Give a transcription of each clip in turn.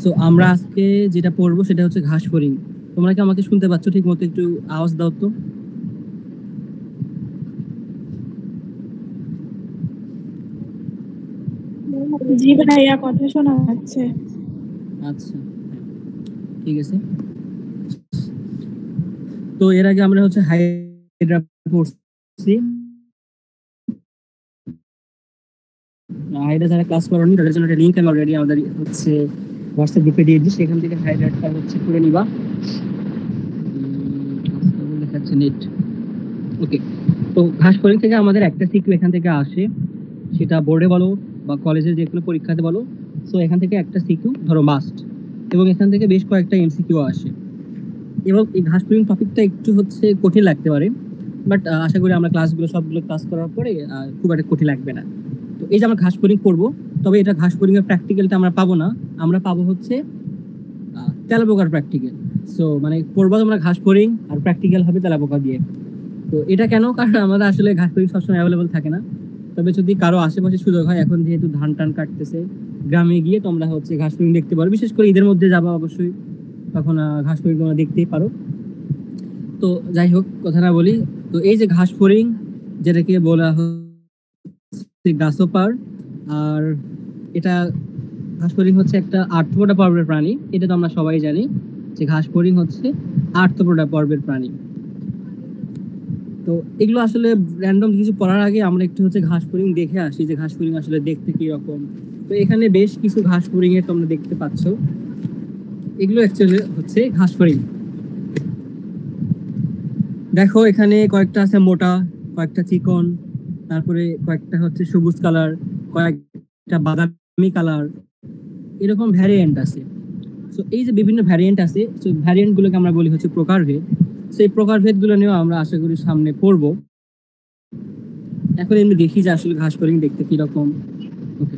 So আমরা আজকে যেটা পড়বো সেটা হচ্ছে ঘাস ফড়িং। তোমরা কি আমাকে শুনতে পাচ্ছ ঠিক মতো? একটু আওয়াজ দাও তো। জি ভাইয়া, কথা শোনা যাচ্ছে। আচ্ছা, ঠিক আছে। তো এর আগে আমরা হচ্ছে হাইড্রা পড়ছি। হাইড্রা যারা ক্লাস করেনি তাদের জন্য একটা লিংক আমি অলরেডি আমাদের হচ্ছে হোয়াটসঅ্যাপ গ্রুপে দিয়ে দিই, সেখান থেকে হাইড্রাটা হচ্ছে করে নিবা। দেখাচ্ছে নেট। ওকে, তো ঘাস ফড়িং থেকে আমাদের একটা সিকিউ এখান থেকে আসে, সেটা বোর্ডে বলো বা কলেজের যে কোনো পরীক্ষাতে বলো। সো এখান থেকে একটা সিকিউ ধরো মাস্ট, এবং এখান থেকে বেশ কয়েকটা এমসিকিউ আসে। এবং এই ঘাস ফড়িং টপিকটা একটু হচ্ছে কঠিন লাগতে পারে, বাট আশা করি আমরা সবগুলো ক্লাস করার পরে খুব একটা কঠিন লাগবে না। তো এই যে আমরা ঘাস ফড়িং করবো, তবে এটা ঘাস ফড়িং এর প্র্যাকটিক্যালটা আমরা পাবো না, আমরা পাবো হচ্ছে তেলাপোকার প্র্যাকটিক্যাল। সো মানে পড়বো তোমরা ঘাস ফড়িং, আর প্র্যাকটিক্যাল হবে তেলাপোকা দিয়ে। তো এটা কেন? কারণ আমাদের আসলে ঘাস ফড়িং সবসময় অ্যাভেলেবল থাকে না। তবে যদি কারো আশেপাশে সুযোগ হয়, এখন যেহেতু ধান টান কাটতেছে, গ্রামে গিয়ে তোমরা হচ্ছে ঘাস ফড়িং দেখতে পারো। বিশেষ করে ঈদের মধ্যে যাবা অবশ্যই, তখন ঘাস ফড়িং তোমরা দেখতেই পারো। তো যাই হোক, কথা না বলি, তো এই যে ঘাস ফড়িং, যেটাকে বলা হচ্ছে গ্রাসহপার, আর এটা ঘাস ফড়িং হচ্ছে একটা আর্থ্রোপোডা পর্বের প্রাণী। এটা তো আমরা সবাই জানি যে ঘাস ফড়িং হচ্ছে আর্থ্রোপোডা পর্বের প্রাণী। তো এগুলো আসলে র্যান্ডম কিছু পড়ার আগে আমরা একটু হচ্ছে ঘাস ফড়িং দেখে আসি যে ঘাস ফড়িং আসলে দেখতে কি রকম। তো এখানে বেশ কিছু ঘাস ফড়িং এর তোমরা দেখতে পাচ্ছ, এগুলো অ্যাকচুয়ালি হচ্ছে ঘাস ফড়িং। দেখো এখানে কয়েকটা আছে মোটা, কয়েকটা চিকন, তারপরে কয়েকটা হচ্ছে সবুজ কালার, কয়েকটা বাদামি কালার, এরকম ভ্যারিয়েন্ট আছে। তো এই যে বিভিন্ন ভ্যারিয়েন্ট আছে, তো ভ্যারিয়েন্ট গুলোকে আমরা বলি হচ্ছে প্রকারভেদ। সেই প্রকারভেদ গুলো নিয়েও আমরা আশা করি সামনে পড়বো। এখন এমনি দেখি যে আসলে ঘাস ফড়িং দেখতে কিরকম। ওকে,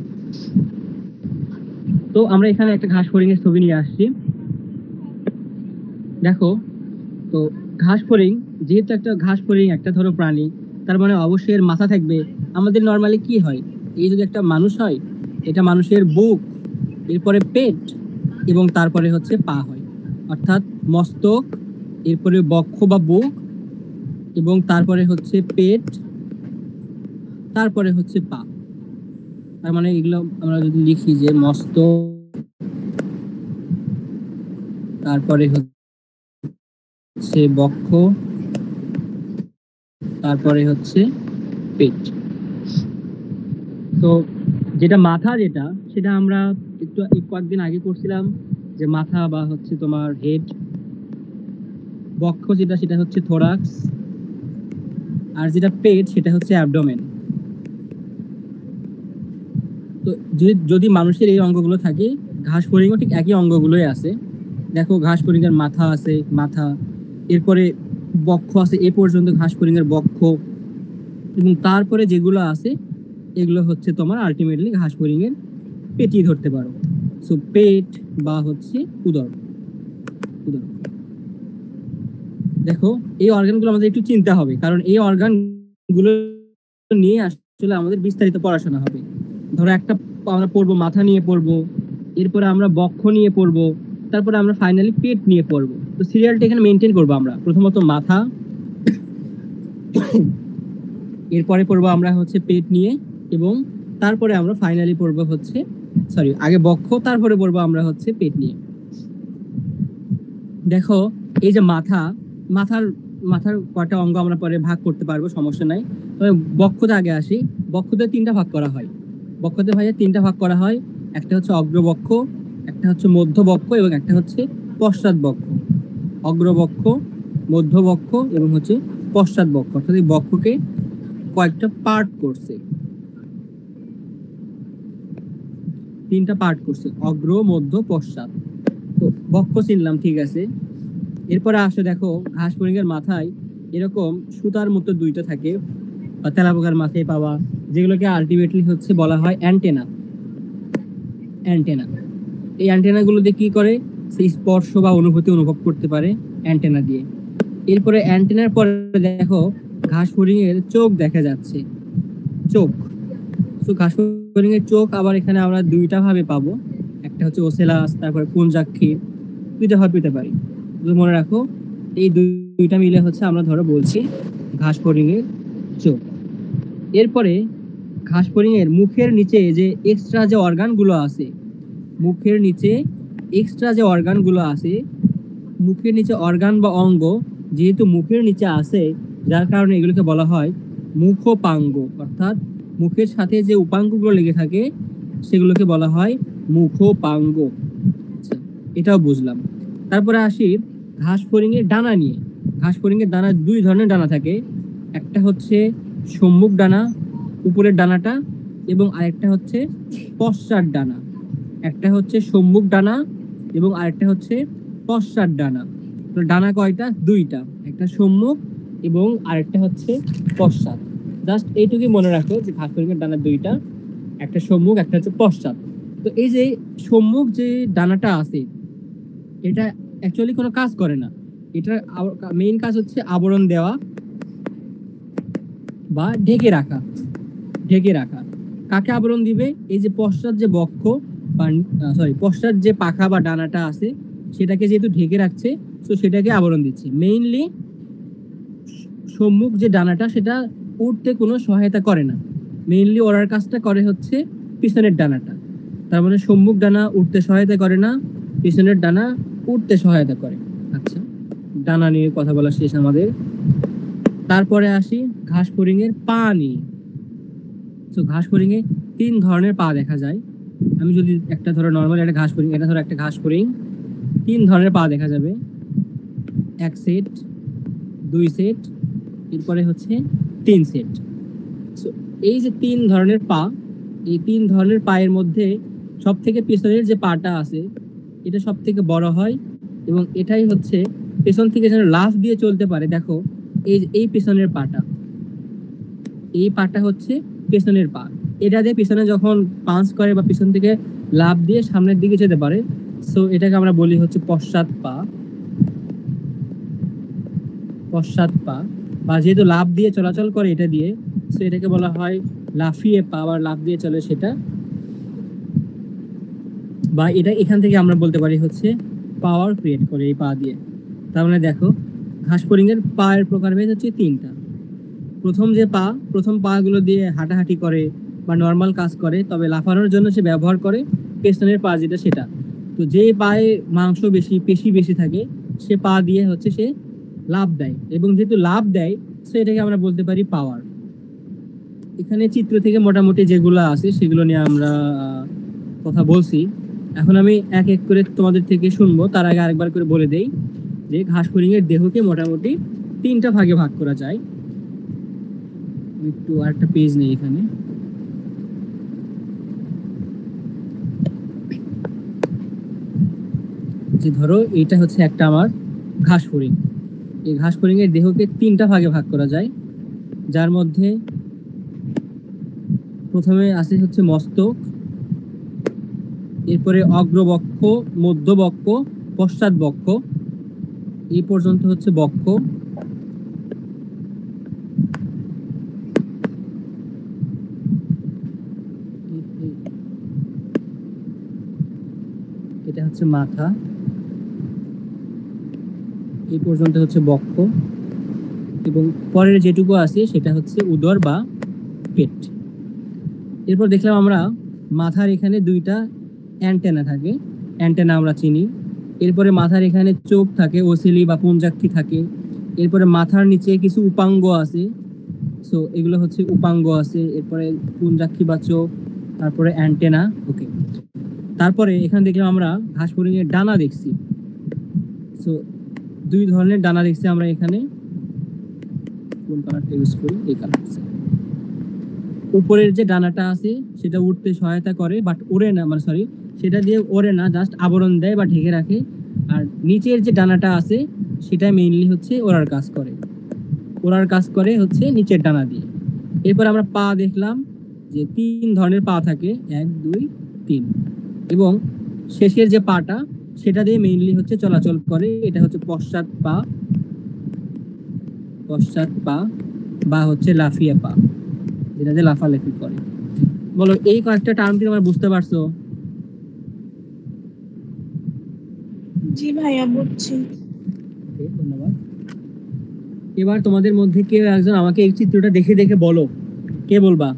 তো আমরা এখানে একটা ঘাস ফড়িং এর ছবি নিয়ে আসছি। দেখো, তো ঘাস ফড়িং, যেহেতু একটা ঘাস ফড়িং একটা ধরো প্রাণী, তার মানে অবশ্যই এর মাথা থাকবে। আমাদের নর্মালি কি হয়, এই যদি একটা মানুষ হয়, এটা মানুষের বুক, এরপরে পেট, এবং তারপরে হচ্ছে পা হয়। অর্থাৎ মস্তক, এরপরে বক্ষ বা বুক, এবং তারপরে হচ্ছে পেট, তারপরে হচ্ছে পা। তার মানে এগুলো আমরা যদি লিখি যে মস্তক, তারপরে হচ্ছে বক্ষ, তারপরে হচ্ছে পেট। তো যেটা মাথা, সেটা আমরা একটু কয়েকদিন আগে করছিলাম, যে মাথা বা হচ্ছে তোমার হেড। বক্ষ সেটা হচ্ছে থোরাক্স, আর যেটা পেট সেটা হচ্ছে অ্যাবডোমেন। তো যদি মানুষের এই অঙ্গগুলো থাকে, ঘাস ফড়িংও ঠিক একই অঙ্গগুলোই আছে। দেখো ঘাস ফড়িং এর মাথা আছে, মাথা, এরপরে বক্ষ আছে, এ পর্যন্ত ঘাস ফড়িং এর বক্ষ, এবং তারপরে যেগুলো আছে এগুলো হচ্ছে তোমার আলটিমেটলি ঘাস ফড়িং এর পেটই ধরতে পারো। সো পেট বা হচ্ছে উদর। দেখো এই অর্গানগুলো আমাদের একটু চিনতে হবে, কারণ এই অর্গানগুলো নিয়ে আসলে আমাদের বিস্তারিত পড়াশোনা হবে। ধরো একটা আমরা পড়বো, মাথা নিয়ে পড়বো, এরপরে আমরা বক্ষ নিয়ে পড়বো, তারপরে আমরা ফাইনালি পেট নিয়ে পড়বো। তো সিরিয়ালটা এখানে মেনটেন করবো আমরা। প্রথমত মাথা, এরপরে পড়বো আমরা হচ্ছে পেট নিয়ে, এবং তারপরে আমরা ফাইনালি পড়বো হচ্ছে আগে বক্ষ, তারপরে পড়বো আমরা হচ্ছে পেট নিয়ে। দেখো এই যে মাথার কয়টা অঙ্গ আমরা পরে ভাগ করতে পারবো, সমস্যা নাই। তবে বক্ষতে আগে আসি। বক্ষতে তিনটা ভাগ করা হয়। বক্ষতে ভাইয়া তিনটা ভাগ করা হয়, একটা হচ্ছে অগ্রবক্ষ, একটা হচ্ছে মধ্যবক্ষ, এবং একটা হচ্ছে পশ্চাৎবক্ষ। অগ্রবক্ষ, মধ্যবক্ষ, এবং হচ্ছে পশ্চাৎবক্ষ। অর্থাৎ এই বক্ষকে কয়েকটা পার্ট করছে, তিনটা পার্ট করছে, অগ্র, মধ্য, পশ্চাৎ। তো বক্ষ চিনলাম, ঠিক আছে। এরপরে আসে, দেখো ঘাস ফড়িং এর মাথায় এরকম সুতার মতো দুইটা থাকে, বা তেলাপোকার মাথায় পাওয়া, যেগুলোকে আলটিমেটলি হচ্ছে বলা হয় অ্যান্টেনা। এই অ্যান্টেনা গুলো দিয়ে কি করে, সেই স্পর্শ বা অনুভূতি অনুভব করতে পারে অ্যান্টেনা দিয়ে। এরপরে অ্যান্টেনার পরে দেখো ঘাস ফড়িং এর চোখ দেখা যাচ্ছে, চোখ। তো ঘাস ফড়িং এর চোখ আবার এখানে আমরা দুইটা ভাবে পাবো। একটা হচ্ছে ওসেলাস, তারপরে পুঞ্জাক্ষী, দুইটা ভাবে পেতে পারি। তো মনে রাখো এই দুইটা মিলে হচ্ছে আমরা ধরো বলছি ঘাস ফড়িংয়ের চোখ। এরপরে ঘাস ফড়িংয়ের মুখের নিচে যে এক্সট্রা যে অর্গানগুলো আছে, মুখের নিচে এক্সট্রা যে অর্গানগুলো আছে, মুখের নিচে অর্গান বা অঙ্গ যেহেতু মুখের নিচে আছে, যার কারণে এগুলোকে বলা হয় মুখোপাঙ্গ, অর্থাৎ মুখের সাথে যে উপাঙ্গগুলো লেগে থাকে সেগুলোকে বলা হয় মুখোপাঙ্গ। আচ্ছা, এটাও বুঝলাম। তারপরে আসি ঘাস ফড়িংয়ের ডানা নিয়ে। ঘাস ফড়িংয়ের ডানা দুই ধরনের ডানা থাকে, একটা হচ্ছে সম্মুখ ডানা, উপরের ডানাটা, এবং আরেকটা হচ্ছে পশ্চাৎ ডানা। একটা হচ্ছে সম্মুখ ডানা এবং আরেকটা হচ্ছে পশ্চাৎ ডানা। তো ডানা কয়টা? দুইটা, একটা সম্মুখ এবং আরেকটা হচ্ছে পশ্চাৎ। জাস্ট এইটুকুই মনে রাখো যে ঘাস ফড়িংয়ের ডানা দুইটা, একটা সম্মুখ একটা হচ্ছে পশ্চাৎ। তো এই যে সম্মুখ যে ডানাটা আছে এটা অ্যাকচুয়ালি কোনো কাজ করে না, এটার মেইন কাজ হচ্ছে আবরণ দেওয়া বা ঢেকে রাখা। ঢেকে রাখা কাকে আবরণ দিবে? এই যে পশ্চাৎ যে বক্ষ বা পশ্চাৎ যে পাখা বা ডানাটা আছে সেটাকে যেহেতু ঢেকে রাখছে, তো সেটাকে আবরণ দিচ্ছে। মেইনলি সম্মুখ যে ডানাটা সেটা উঠতে কোনো সহায়তা করে না, মেইনলি ওড়ার কাজটা করে হচ্ছে পিছনের ডানাটা। তার মানে সম্মুখ ডানা উঠতে সহায়তা করে না, পিছনের ডানা উঠতে সহায়তা করে। আচ্ছা, ডানা নিয়ে কথা বলা শেষ আমাদের। তারপরে আসি ঘাস ফড়িংয়ের পা নিয়ে। তো ঘাস ফড়িংয়ে তিন ধরনের পা দেখা যায়। আমি যদি একটা ধরো নর্মাল একটা ঘাস ফড়িং, এটা ধরো একটা ঘাস ফড়িং, তিন ধরনের পা দেখা যাবে, এক সেট, দুই সেট, এরপরে হচ্ছে তিন সেট। সো এই যে তিন ধরনের পা, এই তিন ধরনের পায়ের মধ্যে সব থেকে পেছনের যে পাটা আছে এটা সব থেকে বড় হয় এবং এটাই হচ্ছে পেছন থেকে যেন লাফ দিয়ে চলতে পারে। দেখো এই পেছনের পাটা, এই পাটা হচ্ছে পেছনের পা, এটা দিয়ে পিছনে যখন পাঞ্চ করে বা পিছন থেকে লাফ দিয়ে সামনের দিকে যেতে পারে, সো এটাকে আমরা বলি হচ্ছে পশ্চাৎ পা। পশ্চাৎ পা, বা যেহেতু লাফ দিয়ে চলাচল করে এটা দিয়ে, সো এটাকে বলা হয় লাফিয়ে পা, আবার লাফ দিয়ে চলে সেটা। বা এটা এখান থেকে আমরা বলতে পারি হচ্ছে পাওয়ার ক্রিয়েট করে এই পা দিয়ে। তার মানে দেখো ঘাস ফড়িংয়ের পায়ের প্রকারভেদ হচ্ছে তিনটা। প্রথম পাগুলো দিয়ে হাঁটাহাঁটি করে বা নর্মাল কাজ করে, তবে লাফানোর জন্য সে ব্যবহার করে পেছনের পা যেটা সেটা। তো যে পায়ে মাংস বেশি, পেশি বেশি থাকে, সে পা দিয়ে হচ্ছে সে লাফ দেয়, এবং যেহেতু লাফ দেয় সেটাকে আমরা বলতে পারি পাওয়ার। এখানে চিত্র থেকে মোটামুটি যেগুলো আছে সেগুলো নিয়ে আমরা কথা বলছি। এখন আমি এক এক করে তোমাদের থেকে শুনবো, তার আগে আরেকবার করে বলে দেই যে ঘাস ফড়িংয়ের দেহকে মোটামুটি তিনটা ভাগে ভাগ করা যায়। একটু আরেকটা পেজ নেই এখানে। যে ধরো এইটা হচ্ছে একটা আমার ঘাস ফড়িং, এই ঘাস ফড়িংয়ের দেহকে তিনটা ভাগে ভাগ করা যায়, যার মধ্যে প্রথমে আছে হচ্ছে মস্তক, এরপরে অগ্রবক্ষ, মধ্যবক্ষ, পশ্চাৎ বক্ষ, এই পর্যন্ত হচ্ছে বক্ষ। এটা হচ্ছে মাথা, এই পর্যন্ত হচ্ছে বক্ষ, এবং পরের যেটুকু আছে সেটা হচ্ছে উদর বা পেট। এরপর দেখলাম আমরা মাথার এখানে দুইটা অ্যান্টেনা থাকে, অ্যান্টেনা আমরা চিনি। এরপরে মাথার এখানে চোখ থাকে, ওসিলি বা পুঞ্জাক্ষী থাকে। এরপরে মাথার নিচে কিছু উপাঙ্গ আছে, সো এগুলো হচ্ছে উপাঙ্গ আছে। এরপরে পুঞ্জাক্ষী বা চোখ, তারপরে অ্যান্টেনা। ওকে, তারপরে এখানে দেখলাম আমরা ঘাস ফড়িংয়ের ডানা দেখছি। সো দুই ধরনের ডানা দেখছি আমরা এখানে। কোন কালারটা ইউজ করি? এই কালারটা। উপরের যে ডানাটা আছে সেটা উঠতে সহায়তা করে, বাট ওড়ে না, মানে সরি, সেটা দিয়ে ওড়ে না, জাস্ট আবরণ দেয় বা ঢেকে রাখে। আর নিচের যে ডানাটা আছে সেটা মেইনলি হচ্ছে ওড়ার কাজ করে, ওড়ার কাজ করে হচ্ছে নিচের ডানা দিয়ে। এরপর আমরা পা দেখলাম যে তিন ধরনের পা থাকে, 1 2 3, এবং শেষের যে পাটা সেটা দিয়ে মেইনলি হচ্ছে চলাচল করে, এটা হচ্ছে পশ্চাৎ পা, পশ্চাৎ পা বা হচ্ছে লাফিয়া পা, যেটাতে লাফালাফি করে। বলো এই কয়েকটা টার্ম কি তোমরা বুঝতে পারছো? জি ভাইয়া বুঝছি। ওকে, ধন্যবাদ। এবার তোমাদের মধ্যে কেউ একজন আমাকে এই চিত্রটা দেখে দেখে বলো, কে বলবা?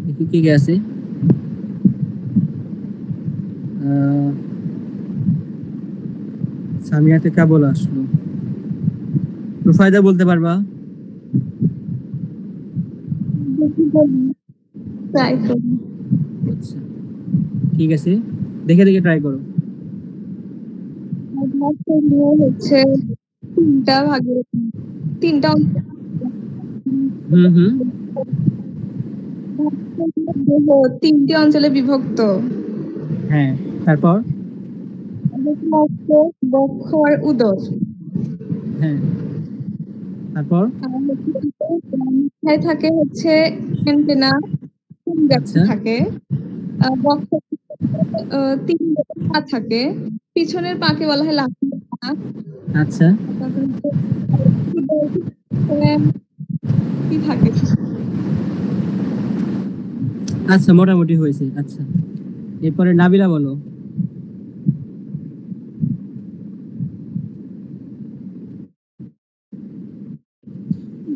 দেখি কে কে আছে। সামিয়াতে কেবল আসলো। রুফায়দা বলতে পারবা? ট্রাই করি। আচ্ছা, ঠিক আছে, দেখে দেখে ট্রাই করো। হচ্ছে তিনটা ভাগে, তিনটা হুম হুম। দেহ তিনটি অঞ্চলে বিভক্ত। হ্যাঁ, তারপর? বক্ষ আর উদর। হ্যাঁ, তারপর? আর মাথায় থাকে হচ্ছে অ্যান্টেনা, আচ্ছা থাকে। বক্ষ তিন পা থাকে, পিছনের পাকে বলা হয় লাফিয়ে পা। আচ্ছা তারপরে হচ্ছে কি থাকে? আচ্ছা, মোটামুটি হয়েছে। আচ্ছা, এরপরে নাবিলা বলো।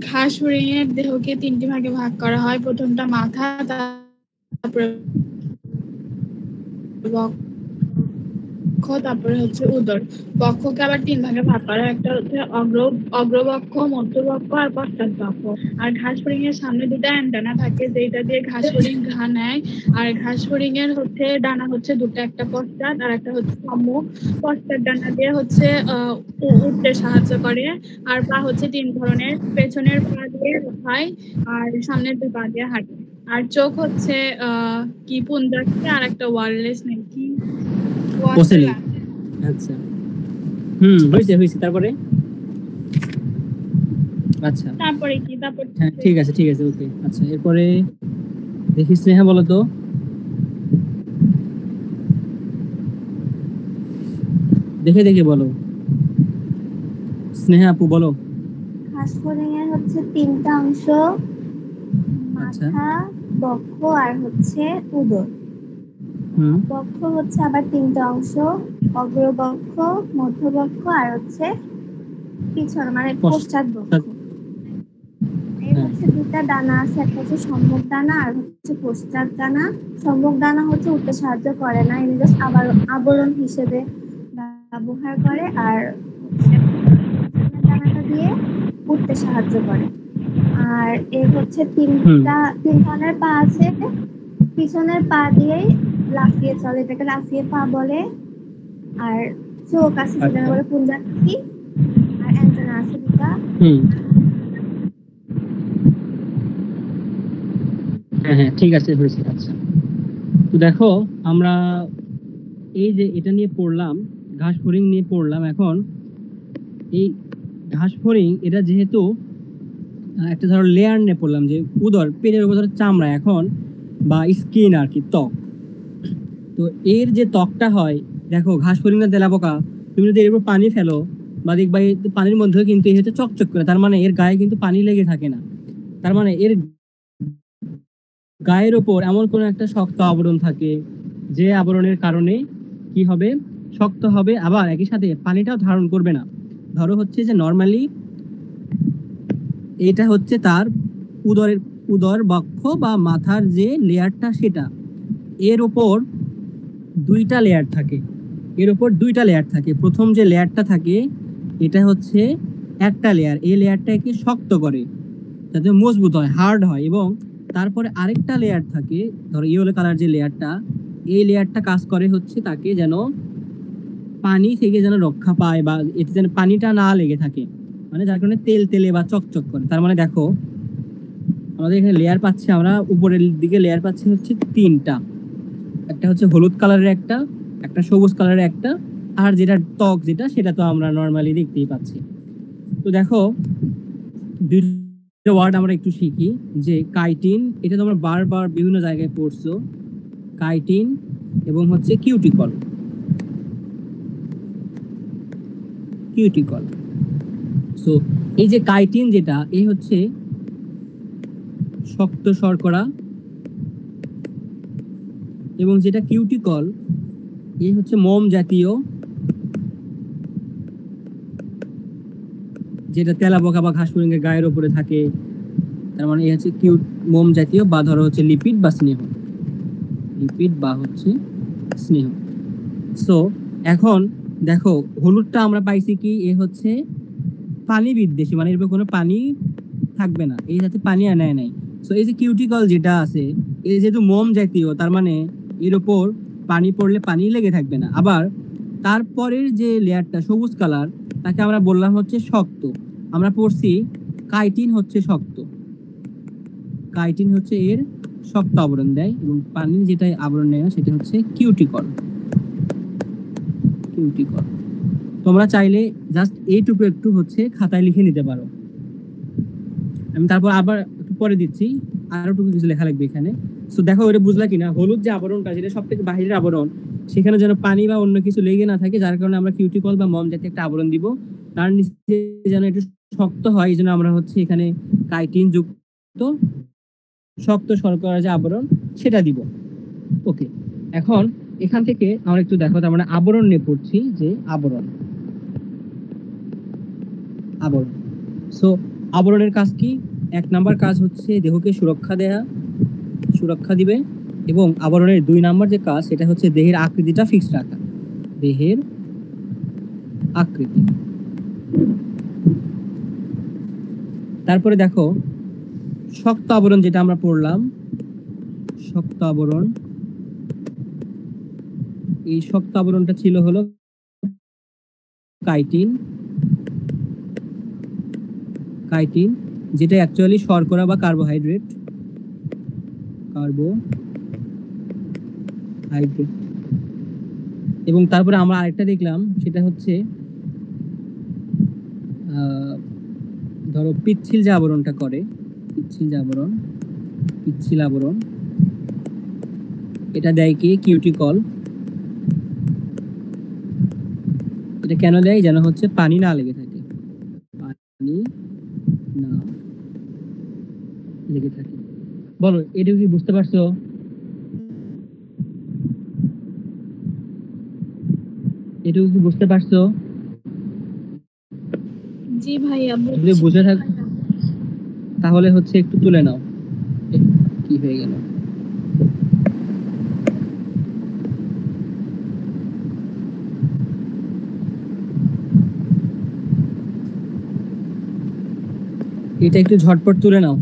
ঘাস হরিণের দেহকে তিনটি ভাগে ভাগ করা হয়। প্রথমটা মাথা, তারপরে বক্ষ, তারপরে হচ্ছে উদর। বক্ষকে আবার তিন ভাগে ভাগ করা হয়, একটা হচ্ছে অগ্রবক্ষ, মধ্যবক্ষ আর পশ্চাৎ বক্ষ। আর ঘাস হরিণের সামনে দুটো অ্যান্টেনা থাকে, যেটা দিয়ে ঘাস হরিণ ঘা নেয়। আর ঘাস হরিণের হচ্ছে ডানা হচ্ছে দুটো, একটা পশ্চাৎ আর একটা হচ্ছে সম্মুখ। পশ্চাৎ ডানা দিয়ে হচ্ছে উঠতে সাহায্য করে। আর পা হচ্ছে তিন ধরনের, পেছনের পা দিয়ে হয় আর সামনের দুই পা দিয়ে হাঁটে। আর চোখ হচ্ছে কি পুঞ্জাক্ষী আর একটা ওয়ারলেস নাকি ওসেলি। আচ্ছা, হয়েছে হয়েছে, তারপরে? আচ্ছা, তারপরে কি তারপর হ্যাঁ ঠিক আছে ঠিক আছে, ওকে। আচ্ছা, এরপরে দেখি স্নেহা বলো তো। দেখে দেখে বলো, স্নেহা আপু বলো। ঘাস হরিণের হচ্ছে তিনটা অংশ, আচ্ছা। মাথা, বক্ষ আর হচ্ছে উদর। হুম। বক্ষ হচ্ছে আবার তিনটা অংশ, অগ্রবক্ষ, মধ্যবক্ষ আর হচ্ছে পিছন মানে পশ্চাৎ বক্ষ। এর হচ্ছে দুটা ডানা আছে, একটা হচ্ছে সম্মুখ ডানা আর হচ্ছে পশ্চাৎ ডানা। সম্মুখ ডানা হচ্ছে উঠতে সাহায্য করে না, এমনি জাস্ট আবরণ হিসেবে ব্যবহার করে। আর পিছনের ডানাটা দিয়ে উঠতে সাহায্য করে। আর এর হচ্ছে তিন ধরনের পা আছে, পিছনের পা দিয়েই লাফিয়ে চলে, এটাকে লাফিয়ে পা বলে। আর চোখ আছে যেটা বলে পুঞ্জাক্ষী, আর অ্যান্টেনা আছে দুটা। হ্যাঁ হ্যাঁ, ঠিক আছে, হয়েছে। আচ্ছা, তো দেখো, আমরা এই যে এটা নিয়ে পড়লাম, ঘাস ফড়িং নিয়ে পড়লাম। এখন এই ঘাস ফড়িং এটা যেহেতু একটা ধরো লেয়ার নিয়ে পড়লাম, যে উদর পেটের উপর ধরো চামড়া এখন, বা স্কিন আর কি, ত্বক। তো এর যে ত্বকটা হয়, দেখো ঘাস ফড়িং না তেলাপোকা, তুমি যদি এর উপর পানি ফেলো বা দেখবা এই পানির মধ্যেও কিন্তু এই হচ্ছে চকচক করে, তার মানে এর গায়ে কিন্তু পানি লেগে থাকে না। তার মানে এর গায়ের ওপর এমন কোন একটা শক্ত আবরণ থাকে, যে আবরণের কারণে কি হবে, শক্ত হবে, আবার একই সাথে পানিটাও ধারণ করবে না। ধরো হচ্ছে যে নর্মালি এটা হচ্ছে তার উদর বক্ষ বা মাথার যে লেয়ারটা, সেটা এর ওপর দুইটা লেয়ার থাকে। প্রথম যে লেয়ারটা থাকে এটা হচ্ছে একটা লেয়ার, এই লেয়ারটাকে শক্ত করে যাতে মজবুত হয়, হার্ড হয়। এবং তারপরে আরেকটা লেয়ার থাকে, ধরো ইয়েলো কালার যে লেয়ারটা, এই লেয়ারটা কাজ করে হচ্ছে তাকে যেন পানি থেকে যেন রক্ষা পায়, বা এতে যেন পানিটা না লেগে থাকে, মানে যার কারণে তেল তেলে বা চকচক করে। তার মানে দেখো, আমাদের এখানে লেয়ার পাচ্ছি, আমরা উপরের দিকে লেয়ার পাচ্ছি হচ্ছে তিনটা। একটা হচ্ছে হলুদ কালারের, একটা একটা সবুজ কালারের, একটা আর যেটা ত্বক যেটা, সেটা তো আমরা নর্মালি দেখতেই পাচ্ছি। তো দেখো, দুইটা ওয়ার্ড আমরা একটু শিখি, যে কাইটিন, এটা তোমরা বারবার বিভিন্ন জায়গায় পড়ছো, কাইটিন এবং হচ্ছে কিউটিকল। সো এই যে কাইটিন যেটা, এই হচ্ছে শক্ত শর্করা, এবং যেটা কিউটিকল, এই হচ্ছে মোম জাতীয়, যেটা তেলাপোকা বা ঘাস ফড়িংয়ের গায়ের উপরে থাকে, তার মানে এই হচ্ছে মোম জাতীয়, বা ধরো হচ্ছে লিপিড বা স্নেহ, লিপিড বা হচ্ছে স্নেহ। সো এখন দেখো হলুদটা আমরা পাইছি কি, এ হচ্ছে পানি বিদ্বেষী, মানে এর কোনো পানি থাকবে না, এই সাথে পানি আর নেয় নাই। সো এই যে কিউটিকল যেটা আছে, এই যেহেতু মোম জাতীয়, তার মানে এর উপর পানি পড়লে পানি লেগে থাকবে না। আবার তারপরের যে লেয়ারটা সবুজ কালার, তাকে আমরা বললাম হচ্ছে শক্ত। আমরা পড়ছি কাইটিন হচ্ছে শক্ত, কাইটিন হচ্ছে এর শক্ত আবরণ দেয়, এবং পানির যেটা আবরণ নেয় না সেটা হচ্ছে কিউটিকল। কিউটিকল তোমরা চাইলে জাস্ট এইটুকু একটু হচ্ছে খাতায় লিখে নিতে পারো, আমি তারপর আবার একটু পরে দিচ্ছি, আরো টুকু কিছু লেখা লাগবে এখানে। সো দেখো এটা বুঝলা কিনা, হলুদ যে আবরণটা যেটা সব থেকে বাহিরের আবরণ, সেখানে যেন পানি বা অন্য কিছু লেগে না থাকে, যার কারণে আমরা কিউটিকল বা মম জাতীয় একটা আবরণ দিব। তার নিচে যেন একটু শক্ত হয়, এই জন্য আমরা হচ্ছে এখানে কাইটিন যুক্ত শক্ত শর্করা যে আবরণ সেটা দিব। ওকে, এখন এখান থেকে আমরা একটু দেখো, তার মানে আবরণ নিয়ে পড়ছি, যে আবরণ, আবরণ। সো আবরণের কাজ কি? এক নাম্বার কাজ হচ্ছে দেহকে সুরক্ষা দেয়া, সুরক্ষা দিবে। এবং আবরণের 2 নাম্বার যে কাজ, সেটা হচ্ছে দেহের আকৃতিটা ফিক্স রাখা, দেহের আকৃতি। তারপরে দেখো শক্ত আবরণ যেটা আমরা পড়লাম, শক্ত আবরণ, এই শক্ত আবরণটা ছিল হলো কাইটিন, কাইটিন যেটা অ্যাকচুয়ালি শর্করা বা কার্বোহাইড্রেট, কার্বোহাইড্রেট। এবং তারপরে আমরা আরেকটা দেখলাম, সেটা হচ্ছে ধরো পিচ্ছিল যে আবরণটা করে, পিচ্ছিল যে আবরণ, পিচ্ছিল আবরণ, এটা দেয় কি কিউটিকল। এটা কেন দেয়? যেন হচ্ছে পানি না লেগে থাকে, পানি না লেগে থাকে। বলো এটা কি বুঝতে পারছো? এটুকু কি বুঝতে পারছো? জি ভাইয়া যদি বুঝছি। বুঝে থাক তাহলে হচ্ছে একটু তুলে নাও। কি হয়ে গেল? এটা একটু ঝটপট তুলে নাও।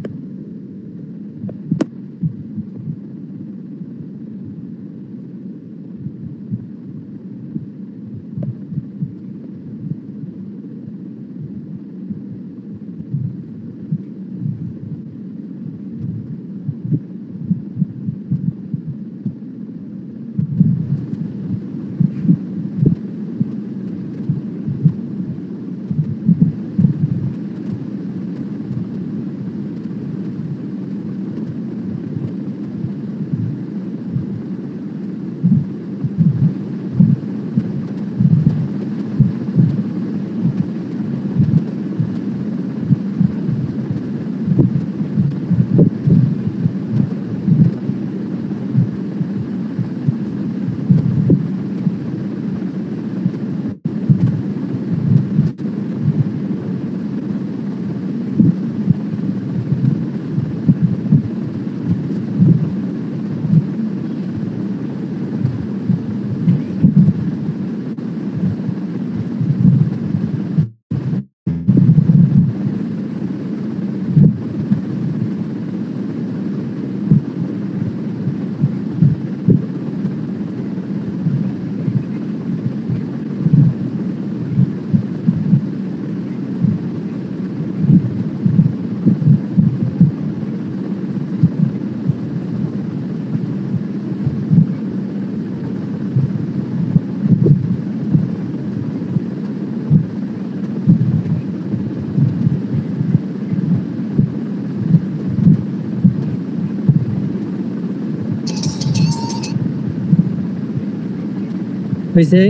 হয়েছে?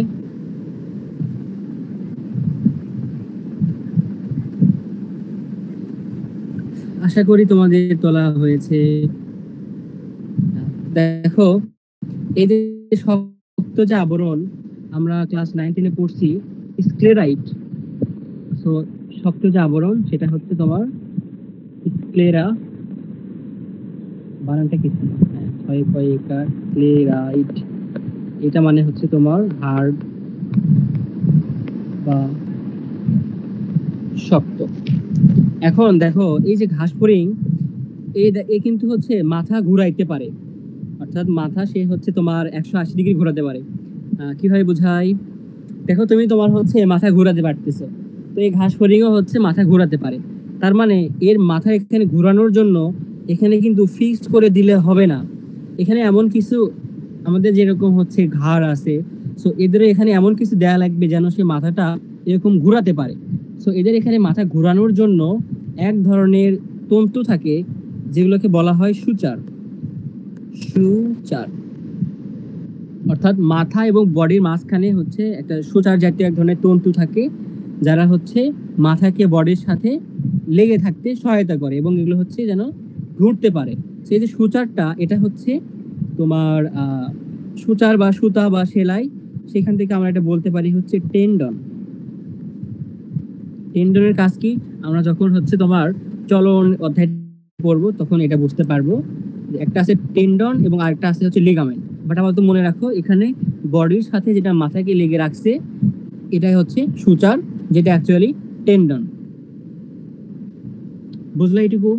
আশা করি তোমাদের তোলা হয়েছে। দেখো এই যে শক্ত যে আবরণ আমরা ক্লাস 9-10 পড়ছি স্ক্লেরাইট, সো শক্ত যে আবরণ সেটা হচ্ছে তোমার স্ক্লেরা, বানানটা কি ছিল? স্ক্লেরাইট, এটা মানে হচ্ছে তোমার হার্ড বা শক্ত। এখন দেখো এই যে ঘাস ফড়িং এ কিন্তু হচ্ছে মাথা ঘুরাইতে পারে, অর্থাৎ মাথা সে হচ্ছে তোমার 180 ডিগ্রি ঘোরাতে পারে। কিভাবে বোঝাই? দেখো তুমি তোমার হচ্ছে মাথা ঘোরাতে পারতেছো, তো এই ঘাস ফড়িংও হচ্ছে মাথা ঘোরাতে পারে। তার মানে এর মাথা এখানে ঘোরানোর জন্য এখানে কিন্তু ফিক্সড করে দিলে হবে না, এখানে এমন কিছু আমাদের যেরকম হচ্ছে ঘাড় আছে, সো এদের এখানে এমন কিছু দেয়া লাগবে যেন সে মাথাটা এরকম ঘোরাতে পারে। সো এদের এখানে মাথা ঘোরানোর জন্য এক ধরনের তন্তু থাকে যেগুলোকে বলা হয় সূচার। সূচার অর্থাৎ মাথা এবং বডির মাঝখানে হচ্ছে একটা সূচার জাতীয় এক ধরনের তন্তু থাকে, যারা হচ্ছে মাথাকে বডির সাথে লেগে থাকতে সহায়তা করে এবং এগুলো হচ্ছে যেন ঘুরতে পারে। সেই যে সূচারটা, এটা হচ্ছে তোমার সূচার বা সুতা বা সেলাই, সেখান থেকে আমরা এটা বলতে পারি হচ্ছে টেন্ডন। টেন্ডনের কাজ কি আমরা যখন হচ্ছে তোমার চলন অধ্যায় পড়বো তখন এটা বুঝতে পারবো। একটা আছে টেন্ডন এবং আরেকটা আছে হচ্ছে লিগামেন্ট। বাট আপাতত মনে রাখো এখানে বডির সাথে যেটা মাথাকে লেগে রাখছে এটাই হচ্ছে সূচার, যেটা অ্যাকচুয়ালি টেন্ডন। বুঝলে এইটুকু?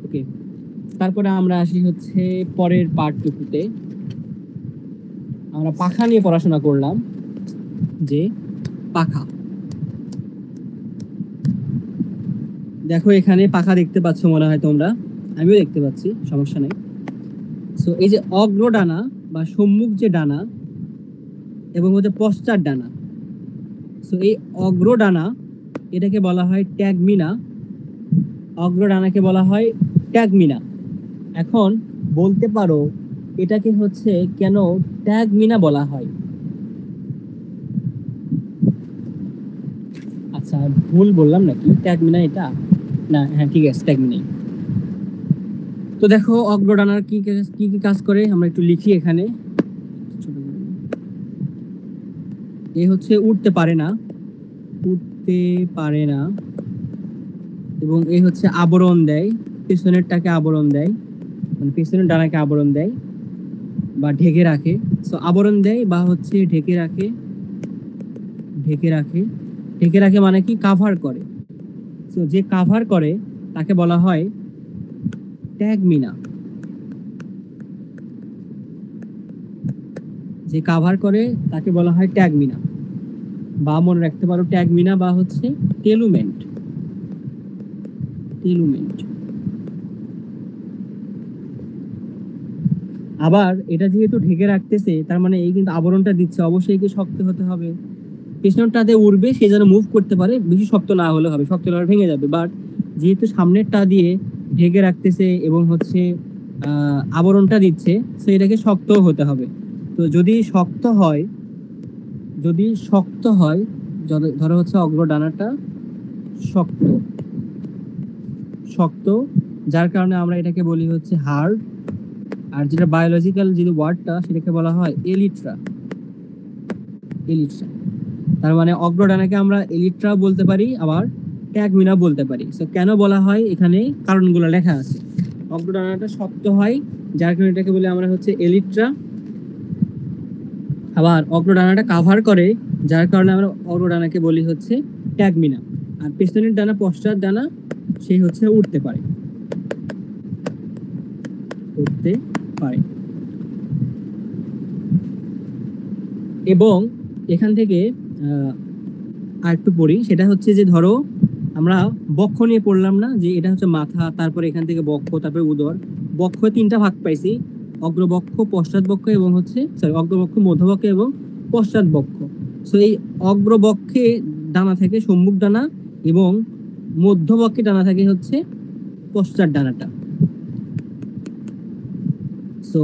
ওকে, তারপরে আমরা আসি হচ্ছে পরের পার্টটুকুতে। আমরা পাখা নিয়ে পড়াশোনা করলাম, যে পাখা। দেখো এখানে পাখা দেখতে পাচ্ছ মনে হয় তোমরা, আমিও দেখতে পাচ্ছি, সমস্যা নেই। সো এই যে অগ্র ডানা বা সম্মুখ যে ডানা এবং হচ্ছে পশ্চাৎ ডানা, সো এই অগ্র ডানা এটাকে বলা হয় ট্যাগমিনা, অগ্র ডানাকে বলা হয় ট্যাগমিনা। এখন বলতে পারো এটাকে হচ্ছে কেন ট্যাগমিনা বলা হয়? আচ্ছা ভুল বললাম নাকি? ট্যাগমিনা এটা না, হ্যাঁ ঠিক আছে ট্যাগমিনাই। তো দেখো অগ্রডানার কি কি কাজ করে আমরা একটু লিখি এখানে। এ হচ্ছে উঠতে পারে না, উঠতে পারে না, এবং এই হচ্ছে আবরণ দেয়, পেছনেরটাকে আবরণ দেয়, মানে পেছনের ডানাকে আবরণ দেয় বা ঢেকে রাখে। সো আবরণ দেয় বা হচ্ছে ঢেকে রাখে, ঢেকে রাখে, ঢেকে রাখে মানে কি কাভার করে। সো যে কাভার করে তাকে বলা হয় ট্যাগমিনা। যে কাভার করে তাকে বলা হয় ট্যাগমিনা, বা মনে রাখতে পারো ট্যাগমিনা বা হচ্ছে টেলুমেন্ট। টেলুমেন্ট। আবার এটা যেহেতু ঢেকে রাখতেছে তার মানে এই কিন্তু আবরণটা দিচ্ছে, অবশ্যই কি শক্ত হতে হবে, পেছনেরটাতে উড়বে সে যেন মুভ করতে পারে, বেশি শক্ত না হলে হবে, শক্ত হলে ভেঙে যাবে। বাট যেহেতু সামনেরটা দিয়ে ঢেকে রাখতেছে এবং হচ্ছে আবরণটা দিচ্ছে, সো এটাকে শক্ত হতে হবে। তো যদি শক্ত হয়, যদি শক্ত হয়, ধরো হচ্ছে অগ্র ডানাটা শক্ত, শক্ত, যার কারণে আমরা এটাকে বলি হচ্ছে হার্ড। আর যেটা বায়োলজিক্যাল যে ওয়ার্ডটা সেটাকে বলা হয় এলিট্রা। এলিট্রা, তার মানে অগ্র ডানাকে আমরা এলিট্রা বলতে পারি, আবার ট্যাগমিনা বলতে পারি। সো কেন বলা হয় এখানে কারণগুলো লেখা আছে। অগ্র ডানাটা শক্ত হয় যার কারণে এটাকে বলি আমরা হচ্ছে এলিট্রা, আবার অগ্র ডানাটা কাভার করে যার কারণে আমরা অগ্র ডানাকে বলি হচ্ছে ট্যাগমিনা। আর পেছনের ডানা পশ্চাৎ ডানা সেই হচ্ছে উঠতে পারে, উঠতে পারে। এবং এখান থেকে আর একটু পড়ি, সেটা হচ্ছে যে ধরো আমরা বক্ষ নিয়ে পড়লাম না, যে এটা হচ্ছে মাথা, তারপরে এখান থেকে বক্ষ, তারপরে উদর। বক্ষ তিনটা ভাগ পাইছি, অগ্রবক্ষ, পশ্চাৎ বক্ষ এবং হচ্ছে অগ্রবক্ষ, মধ্যবক্ষ এবং পশ্চাৎ বক্ষ। সো এই অগ্রবক্ষে ডানা থাকে সম্মুখ ডানা এবং মধ্যবক্ষে ডানা থাকে হচ্ছে পশ্চাৎ ডানাটা। সো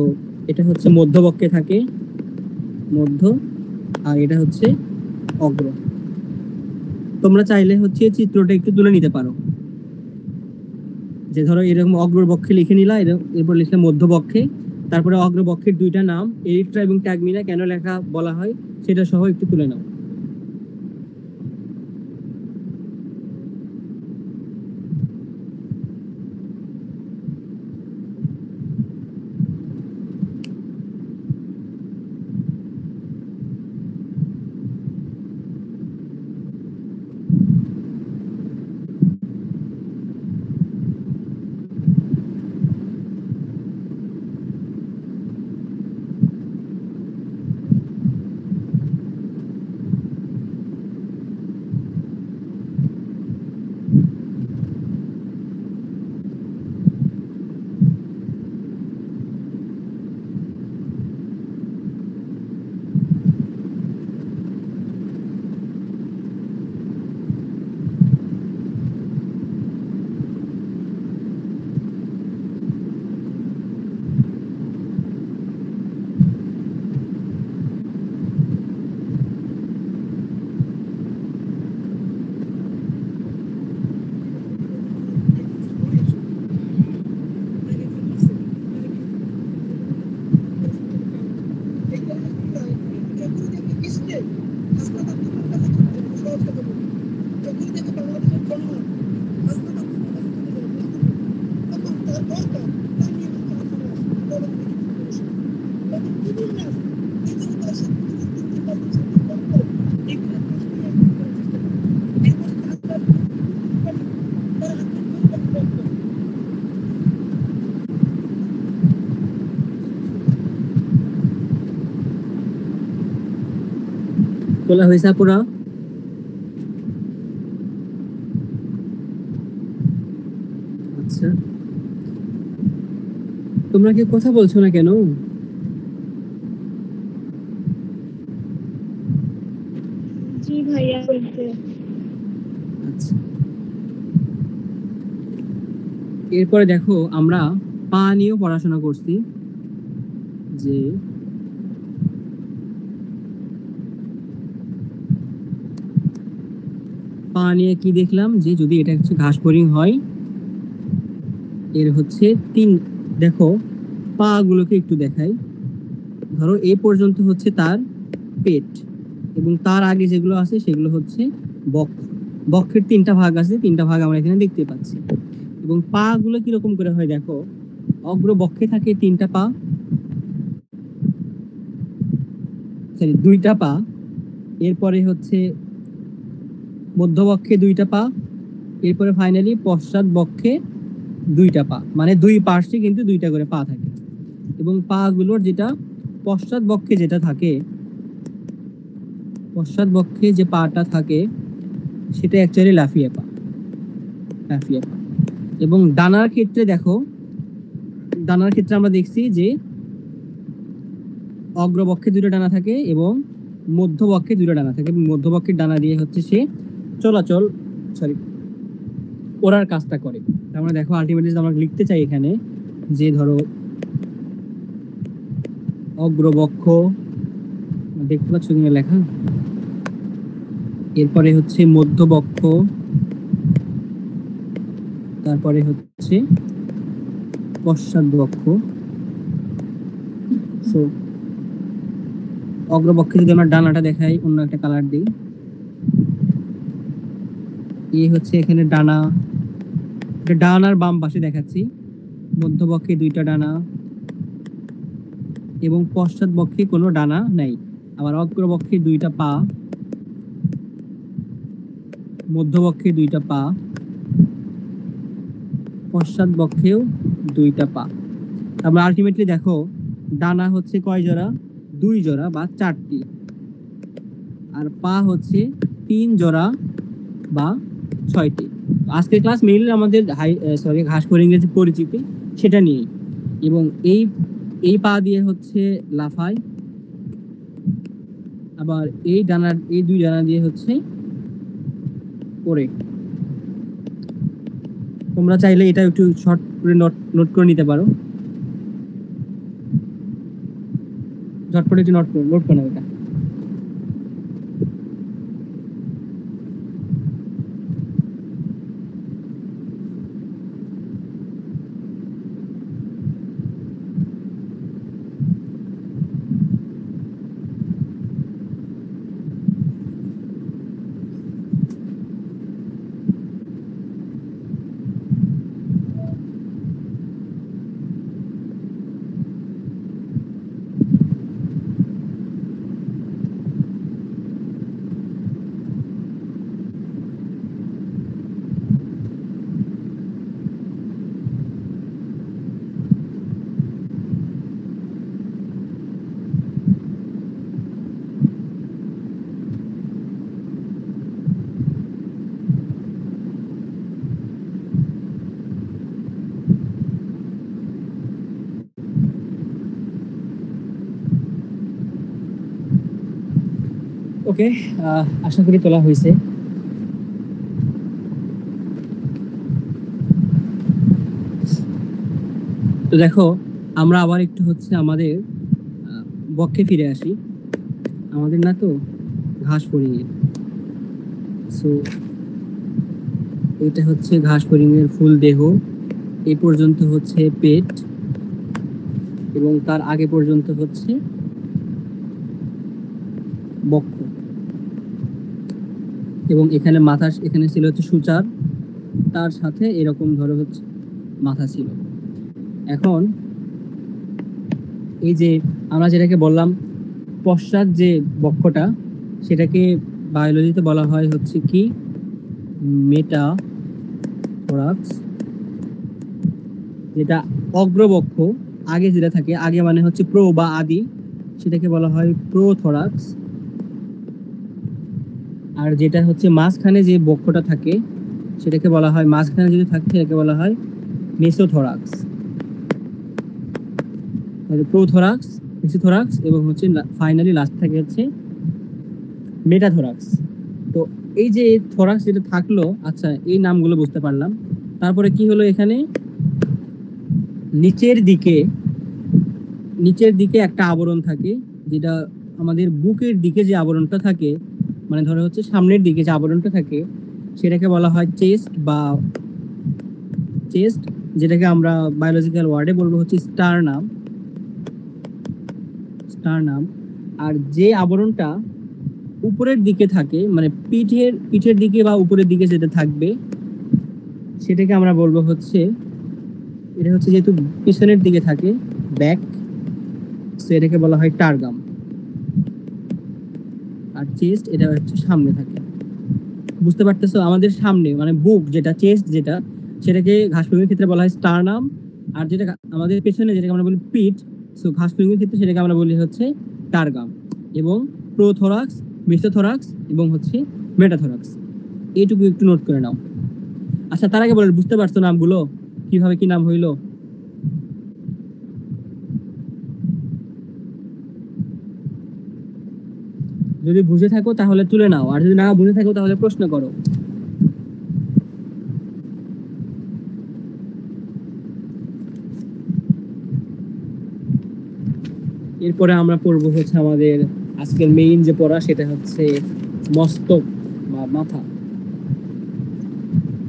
এটা হচ্ছে মধ্যবক্ষে থাকে, মধ্য, আর এটা হচ্ছে অগ্র। তোমরা চাইলে হচ্ছে চিত্রটা একটু তুলে নিতে পারো। যে ধরো এরকম অগ্রবক্ষে লিখে নিলা, এরপর লিখলে মধ্যবক্ষে, তারপরে অগ্রবক্ষের দুইটা নাম এরিথ্রা এবং ট্যাগমিনা কেন লেখা বলা হয় সেটা সহ একটু তুলে নাও। তোলা হয়েছে পুরা? আচ্ছা, তোমরা কি কথা বলছো না কেন? জি ভাইয়া বলতে। আচ্ছা, এরপরে দেখো আমরা পা নিয়েও পড়াশোনা করছি, যে পা নিয়ে কি দেখলাম, যে যদি এটা হচ্ছে ঘাস ফড়িং হয়, এর হচ্ছে তিন, দেখো পা গুলোকে একটু দেখাই। ধরো এ পর্যন্ত হচ্ছে তার পেট, এবং তার আগে যেগুলো আছে সেগুলো হচ্ছে বক্ষ। বক্ষের তিনটা ভাগ আছে, তিনটা ভাগ আমরা এখানে দেখতে পাচ্ছি। এবং পা গুলো কিরকম করে হয় দেখো, অগ্রবক্ষে থাকে তিনটা পা, সরি দুইটা পা, এরপরে হচ্ছে মধ্যবক্ষে দুইটা পা, এরপরে ফাইনালি পশ্চাৎ বক্ষে দুইটা পা, মানে দুই পার্শ্বে কিন্তু দুইটা করে পা থাকে। এবং পা গুলোর যেটা পশ্চাৎ বক্ষে যেটা থাকে, পশ্চাৎ বক্ষে যে পাটা থাকে সেটা অ্যাকচুয়ালি লাফিয়ে পা, লাফিয়ে পা। এবং ডানার ক্ষেত্রে দেখো, ডানার ক্ষেত্রে আমরা দেখছি যে অগ্রবক্ষে দুটো ডানা থাকে এবং মধ্যবক্ষে দুটো ডানা থাকে, এবং মধ্যবক্ষের ডানা দিয়ে হচ্ছে সে চলাচল, সরি ওড়ার কাজটা করে। আমরা দেখো আলটিমেটলি আমরা লিখতে চাই এখানে যে ধরো অগ্রবক্ষ, দেখতে পাচ্ছ কিনা লেখা, এরপরে হচ্ছে মধ্যবক্ষ, তারপরে হচ্ছে পশ্চাৎ বক্ষ। সো অগ্রবক্ষে যদি আমরা ডানাটা দেখাই, অন্য একটা কালার দিই, এই হচ্ছে এখানে ডানা, ডান আর বাম পাশে দেখাচ্ছি। মধ্যবক্ষে দুইটা ডানা এবং পশ্চাৎ বক্ষে কোনো ডানা নাই। আবার অগ্রবক্ষে দুইটা পা, মধ্যবক্ষে দুইটা পা, পশ্চাৎ বক্ষেও দুইটা পা। আমরা আলটিমেটলি দেখো ডানা হচ্ছে কয় জোড়া, দুই জোড়া বা চারটি, আর পা হচ্ছে তিন জোড়া বা ছয়টি। আজকের ক্লাস মেইনলি আমাদের ঘাস ফড়িং এর যে পরিচিতি সেটা নিয়ে, এবং এই পা দিয়ে হচ্ছে লাফায়, আবার এই ডানার এই দুই ডানা দিয়ে হচ্ছে ওড়ে। তোমরা চাইলে এটা একটু শর্ট করে নোট করে নিতে পারো, ঝটপট একটু নোট করে নাও এটা। ওকে, আশা করি তোলা হয়েছে। তো দেখো, আমরা আবার একটু হচ্ছে আমাদের বক্ষে ফিরে আসি। আমাদের না তো ঘাস ফড়িং, সো এটা হচ্ছে ঘাস ফড়িং এর ফুল দেহ। এই পর্যন্ত হচ্ছে পেট, এবং তার আগে পর্যন্ত হচ্ছে বক্ষ, এবং এখানে মাথা, এখানে ছিল হচ্ছে সূচার, তার সাথে এরকম ধরো হচ্ছে মাথা ছিল। এখন এই যে আমরা যেটাকে বললাম পশ্চাৎ যে বক্ষটা, সেটাকে বায়োলজিতে বলা হয় হচ্ছে কি মেটা থোরাক্স। যেটা অগ্রবক্ষ আগে যেটা থাকে, আগে মানে হচ্ছে প্রো বা আদি, সেটাকে বলা হয় প্রোথোরাক্স। আর যেটা হচ্ছে মাঝখানে যে বক্ষটা থাকে, সেটাকে বলা হয়, মাঝখানে যদি থাকে সেটাকে বলা হয় মেসোথোরাক্স। প্রোথোরাক্স, মেসোথোরাক্স, এবং হচ্ছে ফাইনালি লাস্ট থাকে হচ্ছে মেটাথোরাক্স। তো এই যে থোরাক্স যেটা থাকলো, আচ্ছা এই নামগুলো বুঝতে পারলাম। তারপরে কি হলো, এখানে নিচের দিকে একটা আবরণ থাকে, যেটা আমাদের বুকের দিকে যে আবরণটা থাকে, মানে ধরো হচ্ছে সামনের দিকে যে আবরণটা থাকে, সেটাকে বলা হয় চেস্ট, বা চেস্ট, যেটাকে আমরা বায়োলজিক্যাল ওয়ার্ডে বলবো হচ্ছে স্টারনাম। আর যে আবরণটা উপরের দিকে থাকে, মানে পিঠের দিকে বা উপরের দিকে যেটা থাকবে, সেটাকে আমরা বলবো হচ্ছে, এটা হচ্ছে যেহেতু পিছনের দিকে থাকে, ব্যাক, সো এটাকে বলা হয় টার্গাম। আর চেস্ট এটা হচ্ছে সামনে থাকে। বুঝতে পারতেছো? আমাদের সামনে মানে বুক যেটা, চেস্ট যেটা, সেটাকে ঘাস ফড়িংয়ের ক্ষেত্রে বলা হয় স্টারনাম। আর যেটা আমাদের পেছনে যেটাকে আমরা বলি পিঠ, সো ঘাস ফড়িংয়ের ক্ষেত্রে সেটাকে আমরা বলি হচ্ছে টার্গাম। এবং প্রোথোরাক্স, মেসোথোরাক্স, এবং হচ্ছে মেটাথোরাক্স, এইটুকু একটু নোট করে নাও। আচ্ছা, তার আগে বলে, বুঝতে পারছো নামগুলো কিভাবে কি নাম হইলো? যদি বুঝে থাকো তাহলে তুলে নাও, আর যদি না বুঝে থাকো তাহলে প্রশ্ন করো। এরপরে আমরা পড়বো হচ্ছে আমাদের আজকের মেইন যে পড়া, সেটা হচ্ছে মস্তক বা মাথা।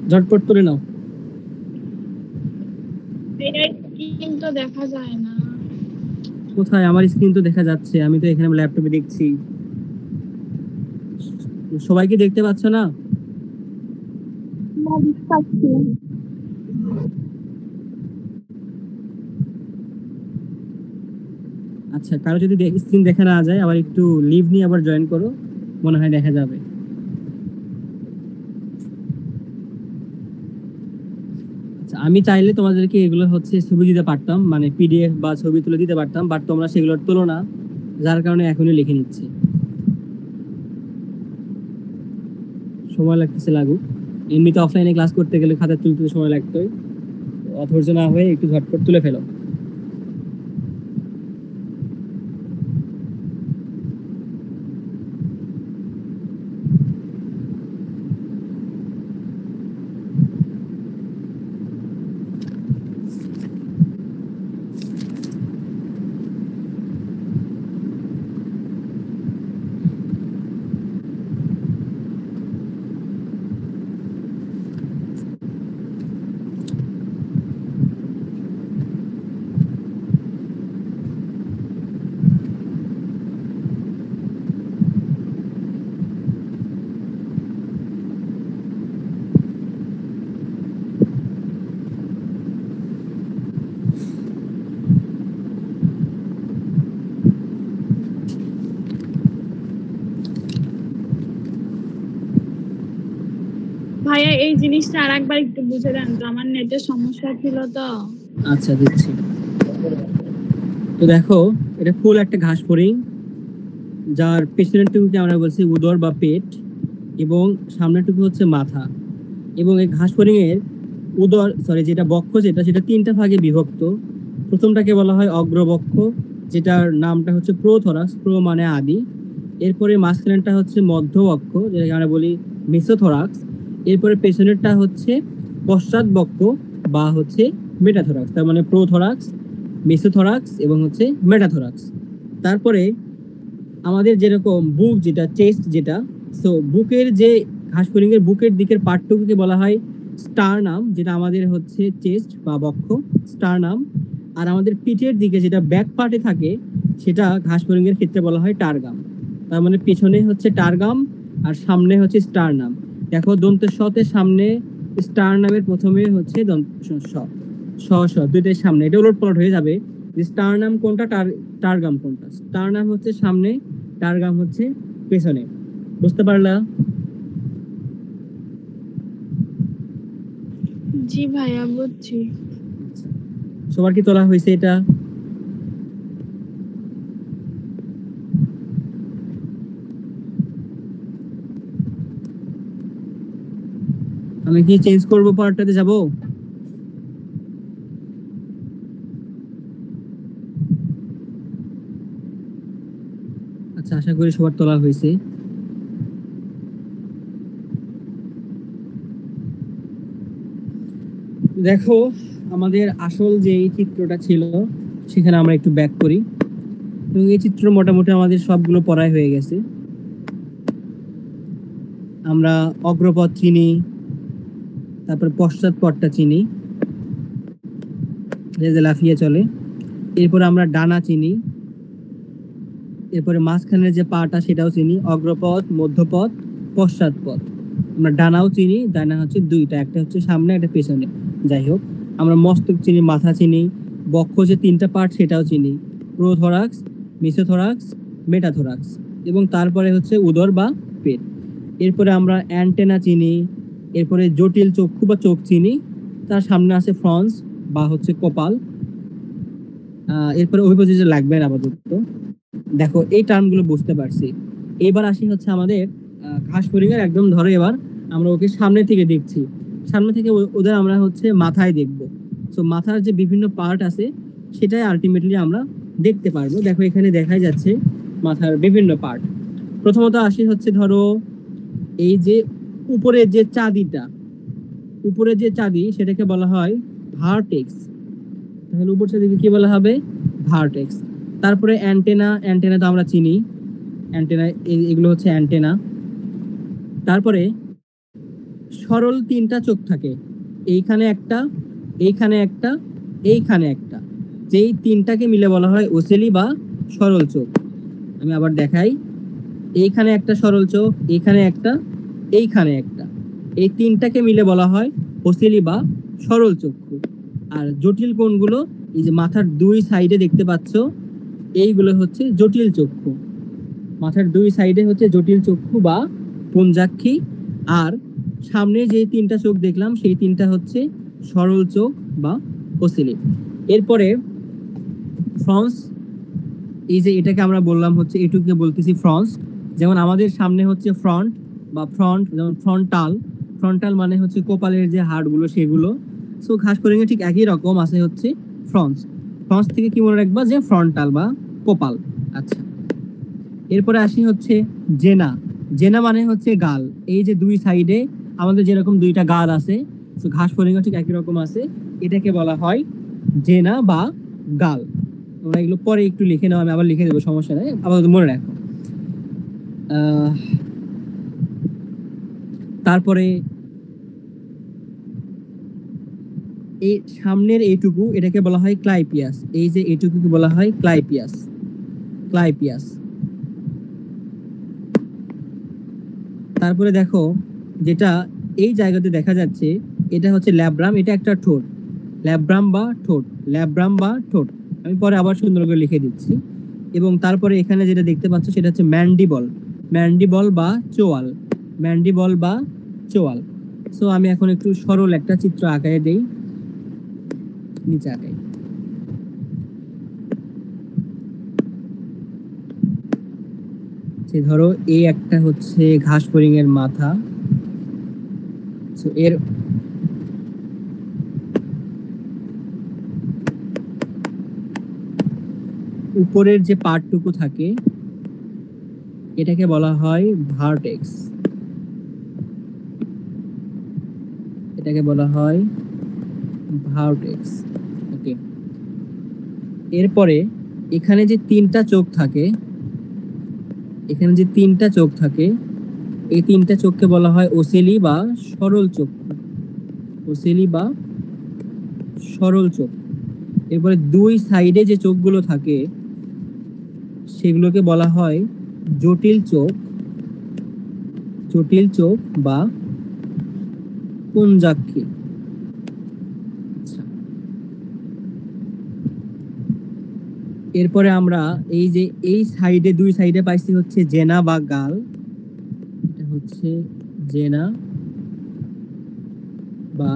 ঝটপট তুলে নাও। স্ক্রিন তো দেখা যায় না। কোথায়? আমার স্ক্রিন তো দেখা যাচ্ছে, আমি তো এখানে ল্যাপটপে দেখছি। সবাইকে দেখতে পাচ্ছ না? আচ্ছা, কারো যদি স্ক্রিন দেখা না যায়, আবার একটু লিভ নিয়ে আবার জয়েন করো, মনে হয় দেখা যাবে। আচ্ছা, আমি চাইলে তোমাদেরকে এগুলো হচ্ছে ছবি দিতে পারতাম, মানে পিডিএফ বা ছবি তুলে দিতে পারতাম, বাট তোমরা সেগুলো তোলো না, যার কারণে এখনই লিখে নিচ্ছি। সময় লাগতেছে, লাগুক। এমনিতে অফলাইনে ক্লাস করতে গেলে খাতা তুলতে সময় লাগতোই, অধৈর্য না হয়ে একটু ঝটপট তুলে ফেলো। ভাইয়া এই জিনিসটা আর একবার একটু বুঝে দেন তো, আমার নেটের সমস্যা ছিল তো। আচ্ছা, দিচ্ছি। তো দেখো, এটা ফুল একটা ঘাস ফড়িং, যার পেছনের টুকুকে আমরা বলছি উদর বা পেট, এবং সামনের টুকু হচ্ছে মাথা। এবং এই ঘাস ফড়িং এর যেটা বক্ষ, সেটা তিনটা ভাগে বিভক্ত। প্রথমটাকে বলা হয় অগ্রবক্ষ, যেটার নামটা হচ্ছে প্রোথোরাক্স, প্রো মানে আদি। এরপরে মাঝখানেরটা হচ্ছে মধ্যবক্ষ, যেটাকে আমরা বলি মেসোথোরাক্স। এরপরে পেছনেরটা হচ্ছে পশ্চাৎবক্ষ বা হচ্ছে মেটাথোরাক্স, তার মানে প্রোথোরাক্স, মেসোথোরাক্স এবং হচ্ছে মেটাথোরাক্স। তারপরে আমাদের যেরকম বুক যেটা, চেস্ট যেটা, সো বুকের যে ঘাসফড়িংয়ের বুকের দিকের পার্টটুকুকে বলা হয় স্টারনাম, যেটা আমাদের হচ্ছে চেস্ট বা বক্ষ, স্টারনাম। আর আমাদের পিঠের দিকে যেটা ব্যাক পার্টে থাকে সেটা ঘাসফড়িংয়ের ক্ষেত্রে বলা হয় টারগাম। তার মানে পিছনে হচ্ছে টারগাম আর সামনে হচ্ছে স্টারনাম। দেখো দন্ত শতে সামনে, স্টারনামের প্রথমে হচ্ছে দন্ত স, স স দুইটাই সামনে, এটা উলটপালট হয়ে যাবে। স্টারনাম কোনটা, টারগাম কোনটা। স্টারনাম হচ্ছে সামনে, টারগাম হচ্ছে পেছনে। বুঝতে পারলা? জি ভাইয়া বুঝছি। আচ্ছা, সবার কি তোলা হয়েছে এটা? আমি কি চেঞ্জ করবো, পার্টটাতে যাব? আচ্ছা, আশা করি সবার তোলা হয়েছে। দেখো আমাদের আসল যে এই চিত্রটা ছিল সেখানে আমরা একটু ব্যাক করি, এবং এই চিত্র মোটামুটি আমাদের সবগুলো পড়াই হয়ে গেছে। আমরা অগ্রপথ চিনি, তারপর পশ্চাৎপথটা চিনি, যে লাফিয়ে চলে। এরপরে আমরা ডানা চিনি, এরপরে মাঝখানের যে পাটা সেটাও চিনি, অগ্রপথ, মধ্যপথ, পশ্চাৎপথ। আমরা ডানাও চিনি, ডানা হচ্ছে দুইটা, একটা হচ্ছে সামনে, একটা পেছনে। যাই হোক, আমরা মস্তক চিনি, মাথা চিনি, বক্ষ যে তিনটা পার্ট সেটাও চিনি, প্রোথোরাক্স, মেসোথোরাক্স, মেটাথোরাক্স, এবং তারপরে হচ্ছে উদর বা পেট। এরপরে আমরা অ্যান্টেনা চিনি, এরপরে জটিল চক্ষু বা চোখ চিনি, তার সামনে আছে ফ্রন্স বা হচ্ছে কপাল। এরপরে অভিপজিট লাগবে না আপাতত। দেখো এই টার্মগুলো বুঝতে পারছি। এবার আসি হচ্ছে আমাদের ঘাসফড়িংয়ের একদম ধরে, এবার আমরা ওকে সামনে থেকে দেখছি। সামনে থেকে ওদের আমরা হচ্ছে মাথায় দেখব। সো মাথার যে বিভিন্ন পার্ট আছে সেটাই আলটিমেটলি আমরা দেখতে পারবো। দেখো এখানে দেখাই যাচ্ছে মাথার বিভিন্ন পার্ট। প্রথমত আসি হচ্ছে ধরো এই যে উপরের যে চাঁদিটা, উপরের যে চাঁদি সেটাকে বলা হয় ভার্টেক্স। তাহলে উপর চাঁদিকে কি বলা হবে? ভার্টেক্স। তারপরে অ্যান্টেনা, অ্যান্টেনা তো আমরা চিনি, অ্যান্টেনা, এগুলো হচ্ছে অ্যান্টেনা। তারপরে সরল তিনটা চোখ থাকে, এইখানে একটা, এইখানে একটা, এইখানে একটা, যেই তিনটাকে মিলে বলা হয় ওসেলি বা সরল চোখ। আমি আবার দেখাই, এইখানে একটা সরল চোখ, এইখানে একটা, এইখানে একটা, এই তিনটাকে মিলে বলা হয় ওসেলি বা সরল চক্ষু। আর জটিল কোণগুলো এই যে মাথার দুই সাইডে দেখতে পাচ্ছ, এইগুলো হচ্ছে জটিল চক্ষু। মাথার দুই সাইডে হচ্ছে জটিল চক্ষু বা পুঞ্জাক্ষী। আর সামনে যে তিনটা চোখ দেখলাম সেই তিনটা হচ্ছে সরল চোখ বা ওসিলি। এরপরে ফ্রন্স, এই যে এটাকে আমরা বললাম হচ্ছে এটুকুকে বলতেছি ফ্রন্স। যেমন আমাদের সামনে হচ্ছে ফ্রন্ট বা ফ্রন্ট, যেমন ফ্রন্টাল, ফ্রন্টাল মানে হচ্ছে কপালের যে হাড়গুলো সেগুলো। সো ঘাসফড়িংয়ে ঠিক একই রকম আছে হচ্ছে ফ্রন্স। ফ্রন্স থেকে কি মনে রাখবা? যে ফ্রন্টাল বা কপাল। আচ্ছা, এরপরে আসি হচ্ছে জেনা। জেনা মানে হচ্ছে গাল। এই যে দুই সাইডে আমাদের যেরকম দুইটা গাল আছে, তো ঘাসফড়িংও ঠিক একই রকম আছে, এটাকে বলা হয় জেনা বা গাল। তোমরা এগুলো পরে একটু লিখে নাও, আমি আবার লিখে দেবো, সমস্যা নেই, আপাতত মনে রাখো। তারপরে এই সামনের এইটুকু, এটাকে বলা হয় ক্লাইপিয়াস। এই যে এইটুকুকে বলা হয় ক্লাইপিয়াস, ক্লাইপিয়াস। তারপরে দেখো যেটা এই জায়গাতে দেখা যাচ্ছে, এটা হচ্ছে ল্যাব্রাম, এটা একটা ঠোঁট, ল্যাব্রাম বা ঠোঁট, ল্যাব্রাম বা ঠোঁট। আমি পরে আবার সুন্দর করে লিখে দিচ্ছি। এবং তারপরে এখানে যেটা দেখতে পাচ্ছ সেটা হচ্ছে ম্যান্ডিবল, ম্যান্ডিবল বা চোয়াল, ম্যান্ডিবল বা চোয়াল। সো আমি এখন একটু সরল একটা চিত্র আঁকায় দেই, নিচে আঁকাই। ধরো এই একটা হচ্ছে ঘাসফড়িং এর মাথা। সো এর উপরের যে পার্টটুকু থাকে এটাকে বলা হয় ভার্টেক্স। এটাকে বলা হয় ভার্টেক্স। ওকে, এরপরে এখানে যে তিনটা চোখ থাকে, এখানে যে তিনটা চোখ থাকে, এই তিনটা চোখকে বলা হয় ওসেলি বা সরল চক্ষু। ওসেলি বা সরল চোখ। এরপরে দুই সাইডে যে চোখগুলো থাকে সেগুলোকে বলা হয় জটিল চোখ। জটিল চোখ বা পুঞ্জাক্ষী। আচ্ছা, এরপরে আমরা এই যে এই সাইডে দুই সাইডে পাইছি হচ্ছে জেনা বা গাল। এটা হচ্ছে জেনা বা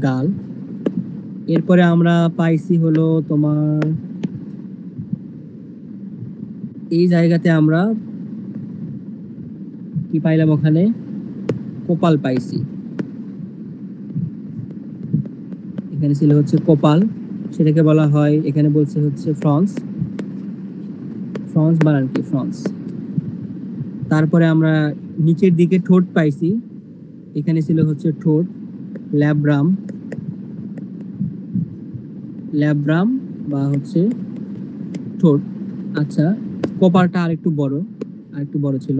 গাল। এরপরে আমরা পাইছি হলো তোমার এই জায়গাতে আমরা কি পাইলাম, ওখানে কপাল পাইছি। এখানে ছিল হচ্ছে কপাল, সেটাকে বলা হয়, এখানে বলছে হচ্ছে ফ্রন্স। ফ্রন্স বানান কি? ফ্রন্স। তারপরে আমরা নিচের দিকে ঠোঁট পাইছি, এখানে ছিল হচ্ছে ঠোঁট, ল্যাব্রাম। ল্যাব্রাম বা হচ্ছে ঠোঁট। আচ্ছা, কপালটা আরেকটু বড় ছিল।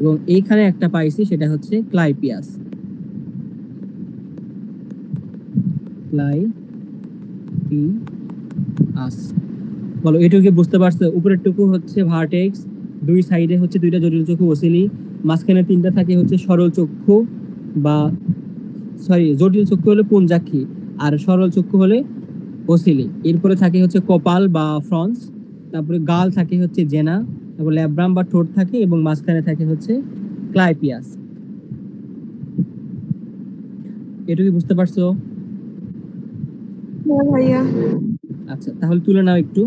এবং এইখানে একটা পাইছি, সেটা হচ্ছে ক্লাইপিয়াস। ক্লাইপিয়াস। বলো, এটুকু বুঝতে পারছো? উপরের টুকু হচ্ছে ভার্টেক্স, দুই সাইডে হচ্ছে দুইটা জটিল চক্ষু ওসিলি, মাঝখানে তিনটা থাকে হচ্ছে সরল চক্ষু বা সরি, জটিল চক্ষু হলে পুঞ্জাক্ষী আর সরল চক্ষু হলে ওসিলি। এরপরে থাকে হচ্ছে কপাল বা ফ্রন্স, তারপরে গাল থাকে হচ্ছে জেনা, তারপর ল্যাব্রাম বা ঠোঁট থাকে, এবং মাঝখানে থাকে হচ্ছে ক্লাইপিয়াস। এটুকু বুঝতে পারছো? হ্যাঁ ভাইয়া। আচ্ছা, তাহলে তুলে নাও একটু।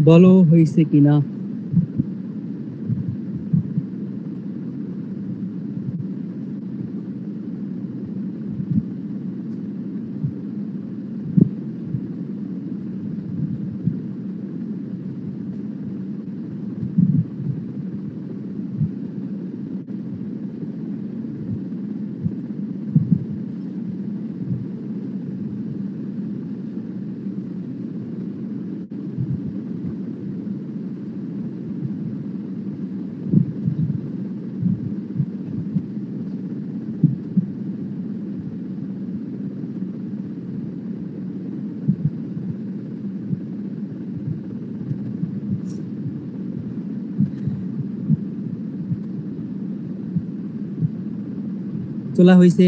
বলো হয়েছে কিনা। তোলা হয়েছে?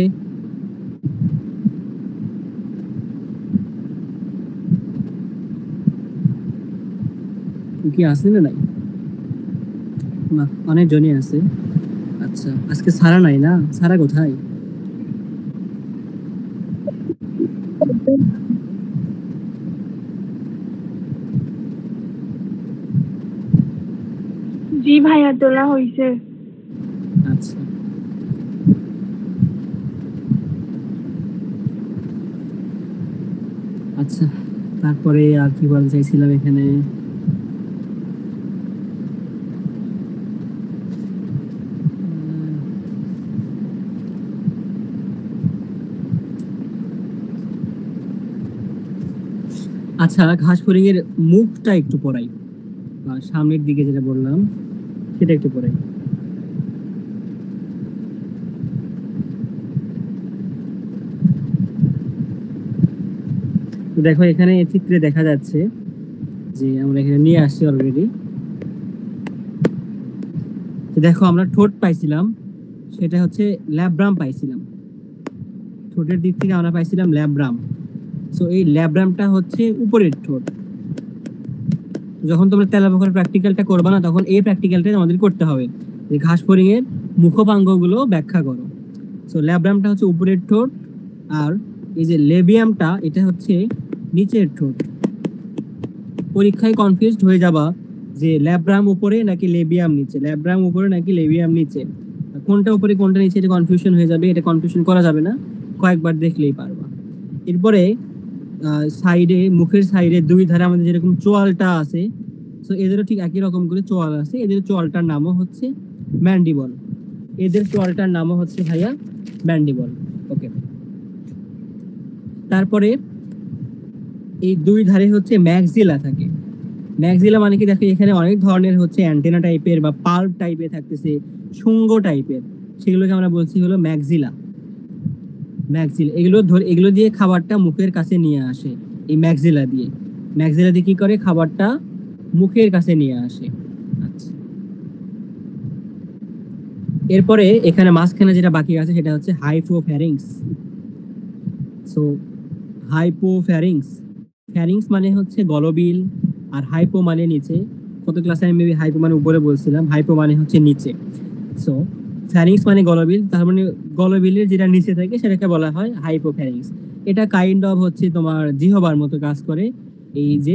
কি আছে না নাই? না, অনেকজনই আছে। আচ্ছা, আজকে সারা নাই না? সারা কোথায়? জি ভাইয়া, তোলা হয়েছে। আচ্ছা, আচ্ছা, তারপরে আর কি বলতে চাইছিলাম এখানে? আচ্ছা, ঘাস ফড়িং এর মুখটা একটু পড়াই, বা সামনের দিকে যেটা বললাম সেটা একটু পড়াই। তো দেখো, এখানে চিত্রে দেখা যাচ্ছে যে আমরা এখানে নিয়ে আসছি অলরেডি। তো দেখো, আমরা ঠোঁট পাইছিলাম, সেটা হচ্ছে ল্যাব্রাম পাইছিলাম। ঠোঁটের দিক থেকে আমরা পাইছিলাম ল্যাব্রাম। সো এই ল্যাব্রামটা হচ্ছে উপরের ঠোঁট। যখন তোমরা তেলাপোকার প্র্যাকটিক্যালটা করবে না, তখন এই প্র্যাকটিক্যালটা আমাদের করতে হবে, যে ঘাস ফড়িং এর মুখপাঙ্গগুলো ব্যাখ্যা করো। সো ল্যাব্রামটা হচ্ছে উপরের ঠোঁট, আর এই যে লেবিয়ামটা, এটা হচ্ছে নিচের ঠোঁট। পরীক্ষায় কনফিউজড হয়ে যাবা যে ল্যাব্রাম উপরে নাকি লেবিয়াম নিচে, ল্যাব্রাম উপরে নাকি লেবিয়াম নিচে, কোনটা উপরে কোনটা নিচে, এটা কনফিউশন হয়ে যাবে। এটা কনফিউশন করা যাবে না, কয়েকবার দেখলেই পারবা। এরপরে সাইডে, মুখের সাইডে দুই ধারে আমাদের যেরকম চোয়ালটা আছে, তো এদেরও ঠিক একই রকম করে চোয়াল আছে। এদের চোয়ালটার নামও হচ্ছে ম্যান্ডিবল। এদের চোয়ালটার নামও হচ্ছে ভাইয়া ম্যান্ডিবল। ওকে, তারপরে এই দুই ধারে হচ্ছে ম্যাক্সিলা থাকে। ম্যাক্সিলা মানে কি, দেখো এখানে অনেক ধরনের হচ্ছে অ্যান্টেনা টাইপের বা পাল্প টাইপের থাকতেছে, শুঙ্গ টাইপের, সেগুলোকে আমরা বলছি হলো ম্যাক্সিলা। ম্যাক্সিলা এগুলো দিয়ে খাবারটা মুখের কাছে নিয়ে আসে। এই ম্যাক্সিলা দিয়ে কি করে, খাবারটা মুখের কাছে নিয়ে আসে। আচ্ছা, এরপরে এখানে মাঝখানে যেটা বাকি আছে সেটা হচ্ছে হাইপোফ্যারিংস। সো হাইপোফ্যারিংস, ফ্যারিংস মানে হচ্ছে গলবিল, আর হাইপো মানে নিচে। কত ক্লাসে আমি মেবি হাইপো মানে উপরে বলছিলাম, হাইপো মানে হচ্ছে নিচে। সো ফ্যারিংস মানে গলবিল, তার মানে গলবিলের যেটা নিচে থাকে সেটাকে বলা হয় হাইপোফ্যারিংস। এটা কাইন্ড অফ হচ্ছে তোমার জিহবার মতো কাজ করে এই যে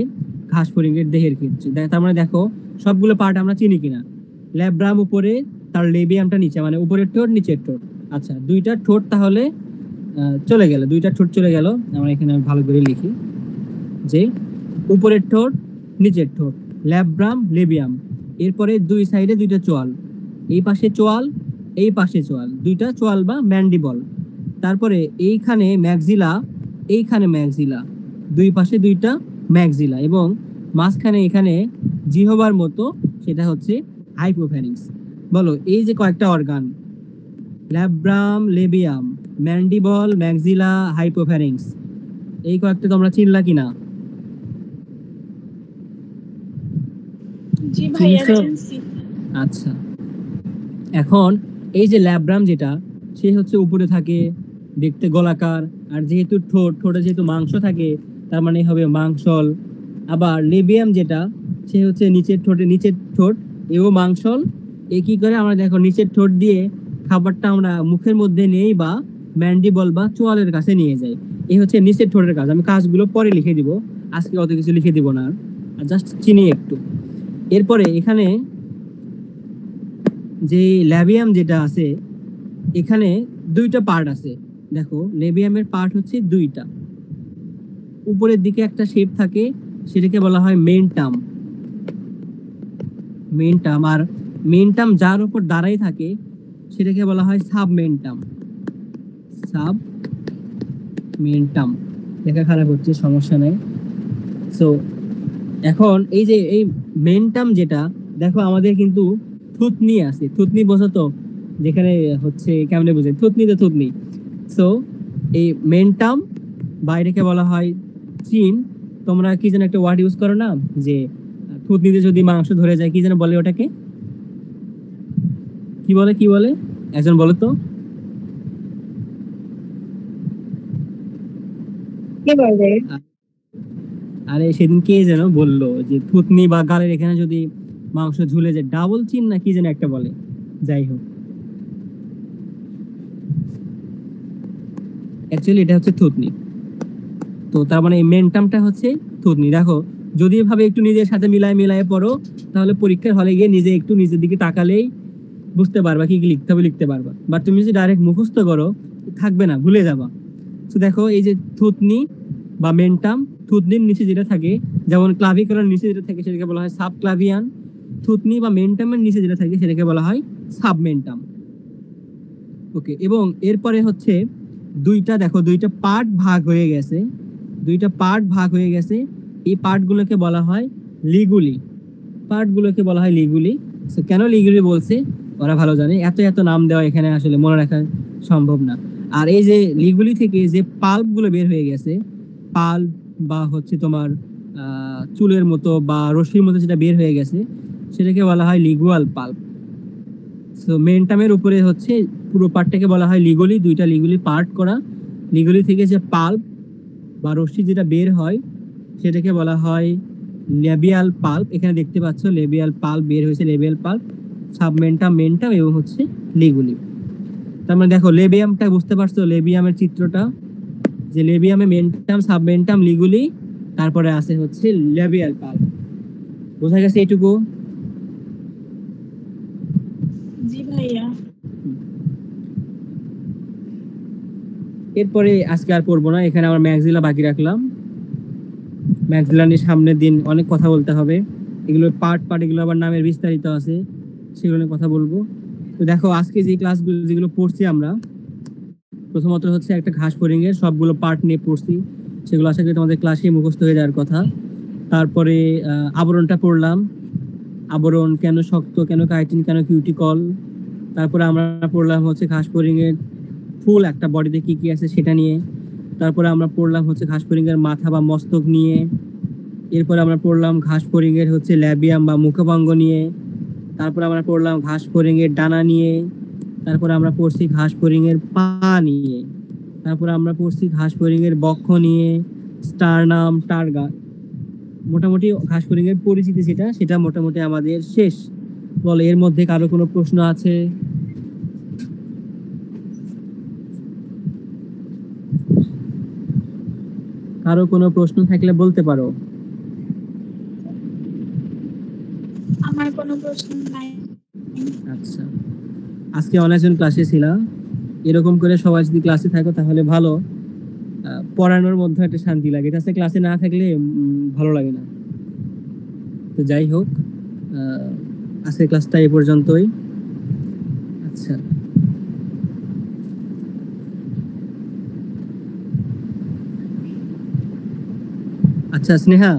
ঘাস ফড়িং এর দেহের ক্ষেত্রে। তার মানে দেখো, সবগুলো পার্ট আমরা চিনি কিনা। ল্যাব্রাম উপরে, তার লেবিয়ামটা নিচে, মানে উপরের ঠোঁট নিচের ঠোঁট। আচ্ছা, দুইটা ঠোঁট তাহলে চলে গেল, দুইটা ঠোঁট চলে গেল। আমরা এখানে ভালো করে লিখি যে উপরের ঠোঁট নিচের ঠোঁট, ল্যাব্রাম লেবিয়াম। এরপরে দুই সাইডে দুইটা চোয়াল, এই পাশে চোয়াল, এই পাশে চোয়াল, দুইটা চোয়াল বা ম্যান্ডিবল। তারপরে এইখানে ম্যাক্সিলা, এইখানে ম্যাক্সিলা, দুই পাশে দুইটা ম্যাক্সিলা, এবং মাঝখানে এখানে জিহবার মতো, সেটা হচ্ছে হাইপোফ্যারিংস। বলো, এই যে কয়েকটা organ, labrum, labium, mandible, maxilla, hypopharynx, এই কয়েকটা তোমরা চিনলা কিনা? জি ভাইয়া, চিনছো? চিনছি। আচ্ছা, এখন এই যে ল্যাব্রাম যেটা, সে হচ্ছে উপরে থাকে, দেখতে গোলাকার, আর যেহেতু ঠোঁটে যেহেতু মাংস থাকে, তার মানে হবে মাংসল। আবার লেবিয়াম যেটা, সে হচ্ছে নিচের ঠোঁট, এও মাংসল। এ কি করে, আমরা দেখো নিচের ঠোঁট দিয়ে খাবারটা আমরা মুখের মধ্যে নেই, বা ম্যান্ডিবল বা চোয়ালের কাছে নিয়ে যাই। এই হচ্ছে নিচের ঠোঁটের কাজ। আমি কাজগুলো পরে লিখে দিব, আজকে অত কিছু লিখে দিব না, জাস্ট চিনি একটু। এরপরে এখানে যে ল্যাবিয়াম যেটা আছে, এখানে দুইটা পার্ট আছে। দেখো, লেবিয়ামের পার্ট হচ্ছে দুইটা। উপরের দিকে একটা শেপ থাকে, সেটাকে বলা হয় মেন্টাম। আর মেন্টাম যার উপর দাঁড়াই থাকে, সেটাকে বলা হয় সাবমেন্টাম। লেখা খারাপ হচ্ছে, সমস্যা নেই। সো এখন এই যে এই মেন্টাম যেটা, দেখো আমাদের কিন্তু থুতনি আছে। থুতনি বোঝো তো, যেখানে হচ্ছে কেমনে বোঝে, থুতনি তো থুতনি। সো এই মেন্টাম, বাইরেকে বলা হয় চিন। তোমরা কি যেন একটা ওয়ার্ড ইউজ করো না, যে থুতনিতে যদি মাংস ধরে যায়, কি যেন বলে ওটাকে, কি বলে একজন বলো তো। কে বলে? আরে সেদিন কে যেন বললো যে থুতনি বা গালের এখানে যদি মাংস ঝুলে যায় ডাবল চিন না কি যেন একটা বলে। যাই হোক, অ্যাকচুয়ালি এটা হচ্ছে থুতনি। তো তার মানে এই মেন্টামটা হচ্ছে থুতনি। দেখো যদি এভাবে একটু নিজের সাথে মিলায় পড়ো, তাহলে পরীক্ষার হলে গিয়ে নিজে একটু নিজের দিকে তাকালেই বুঝতে পারবা কি কি লিখতে হবে, লিখতে পারবা। বাট তুমি যদি ডাইরেক্ট মুখস্থ করো থাকবে না, ভুলে যাবা। তো দেখো এই যে থুতনি বা মেন্টাম, থুতনির নিচে যেটা থাকে, যেমন ক্লাভিকুলার নিচে যেটা থাকে সেটাকে বলা হয় সাবক্লাভিয়ান। থুতনি বা মেন্টামের নিচে যেটা থাকে সেটাকে বলা হয় সাবমেন্টাম। ওকে, এবং এরপরে হচ্ছে দুইটা পার্ট ভাগ হয়ে গেছে, এই পার্টগুলোকে বলা হয় লিগুলি। So, কেন লিগুলি বলছে ওরা ভালো জানে, এত এত নাম দেওয়া এখানে আসলে মনে রাখা সম্ভব না। আর এই যে লিগুলি থেকে যে পাল্প গুলো বের হয়ে গেছে, পাল্প বা হচ্ছে তোমার চুলের মতো বা রশ্মির মতো যেটা বের হয়ে গেছে সেটাকে বলা হয় লিগুয়াল পাল্প। সো মেন্টামের উপরে হচ্ছে পুরো পার্টটাকে বলা হয় লিগুলি, দুইটা লিগুলি পার্ট করা। লিগুলি থেকে যে পাল্প বা রশ্মি যেটা বের হয় সেটাকে বলা হয় লেবিয়াল পাল্প। এখানে দেখতে পাচ্ছ লেবিয়াল পাল্প বের হয়েছে, লেবিয়াল পাল্প, সাবমেন্টাম, মেন্টাম এবং হচ্ছে লিগুলি। তার মানে দেখো লেবিয়ামটা বুঝতে পারছো, লেবিয়ামের চিত্রটা, যে লেবিয়ামে মেন্টাম, সাবমেন্টাম, লিগুলি, তারপরে আছে হচ্ছে লেবিয়াল পাল্প। বোঝা গেছে এইটুকু? জি ভাইয়া। এরপরে আজকে আর পড়বো না, এখানে আমার ম্যাক্সিলা বাকি রাখলাম। ম্যাক্সিলা নিয়ে সামনের দিন অনেক কথা বলতে হবে, এগুলো পার্ট এগুলো আবার নামের বিস্তারিত আছে, সেগুলো নিয়ে কথা বলবো। তো দেখো আজকে যে ক্লাসগুলো যেগুলো পড়ছি আমরা, প্রথমত হচ্ছে একটা ঘাস ফড়িং এর সবগুলো পার্ট নিয়ে পড়ছি, সেগুলো আশা করি তোমাদের ক্লাসে মুখস্থ হয়ে যাওয়ার কথা। তারপরে আবরণটা পড়লাম, আবরণ কেন শক্ত, কেন কাইটিন, কেন কিউটিকল। তারপরে আমরা পড়লাম হচ্ছে ঘাস ফড়িং এর ফুল একটা বডিতে কি কি আছে সেটা নিয়ে। তারপরে আমরা পড়লাম হচ্ছে ঘাস ফড়িং এর মাথা বা মস্তক নিয়ে। এরপরে আমরা পড়লাম ঘাস ফড়িং এর হচ্ছে ল্যাবিয়াম বা মুখভঙ্গ নিয়ে। তারপরে আমরা পড়লাম ঘাস ফড়িং এর ডানা নিয়ে। তারপরে আমরা পড়ছি ঘাস ফড়িং এর পা নিয়ে। তারপরে আমরা পড়ছি ঘাস ফড়িং এর বক্ষ নিয়ে, স্টারনাম, টার্গা। মোটামুটি ঘাস ফড়িং এর পরিচিতি সেটা মোটামুটি আমাদের শেষ। বলে এর মধ্যে কারো কোনো প্রশ্ন আছে? কারো কোনো প্রশ্ন থাকলে বলতে পারো। আমার কোনো প্রশ্ন নাই। আচ্ছা, আজকে অনেকজন ক্লাসে ছিলাম, এরকম করে সবাই যদি ক্লাসে থাকো তাহলে ভালো, পড়ানোর মধ্যে একটা শান্তি লাগে। তাছাড়া ক্লাসে না থাকলে ভালো লাগে না। তো যাই হোক, আজকের ক্লাসটা এই পর্যন্তই। আচ্ছা আচ্ছা স্নেহা,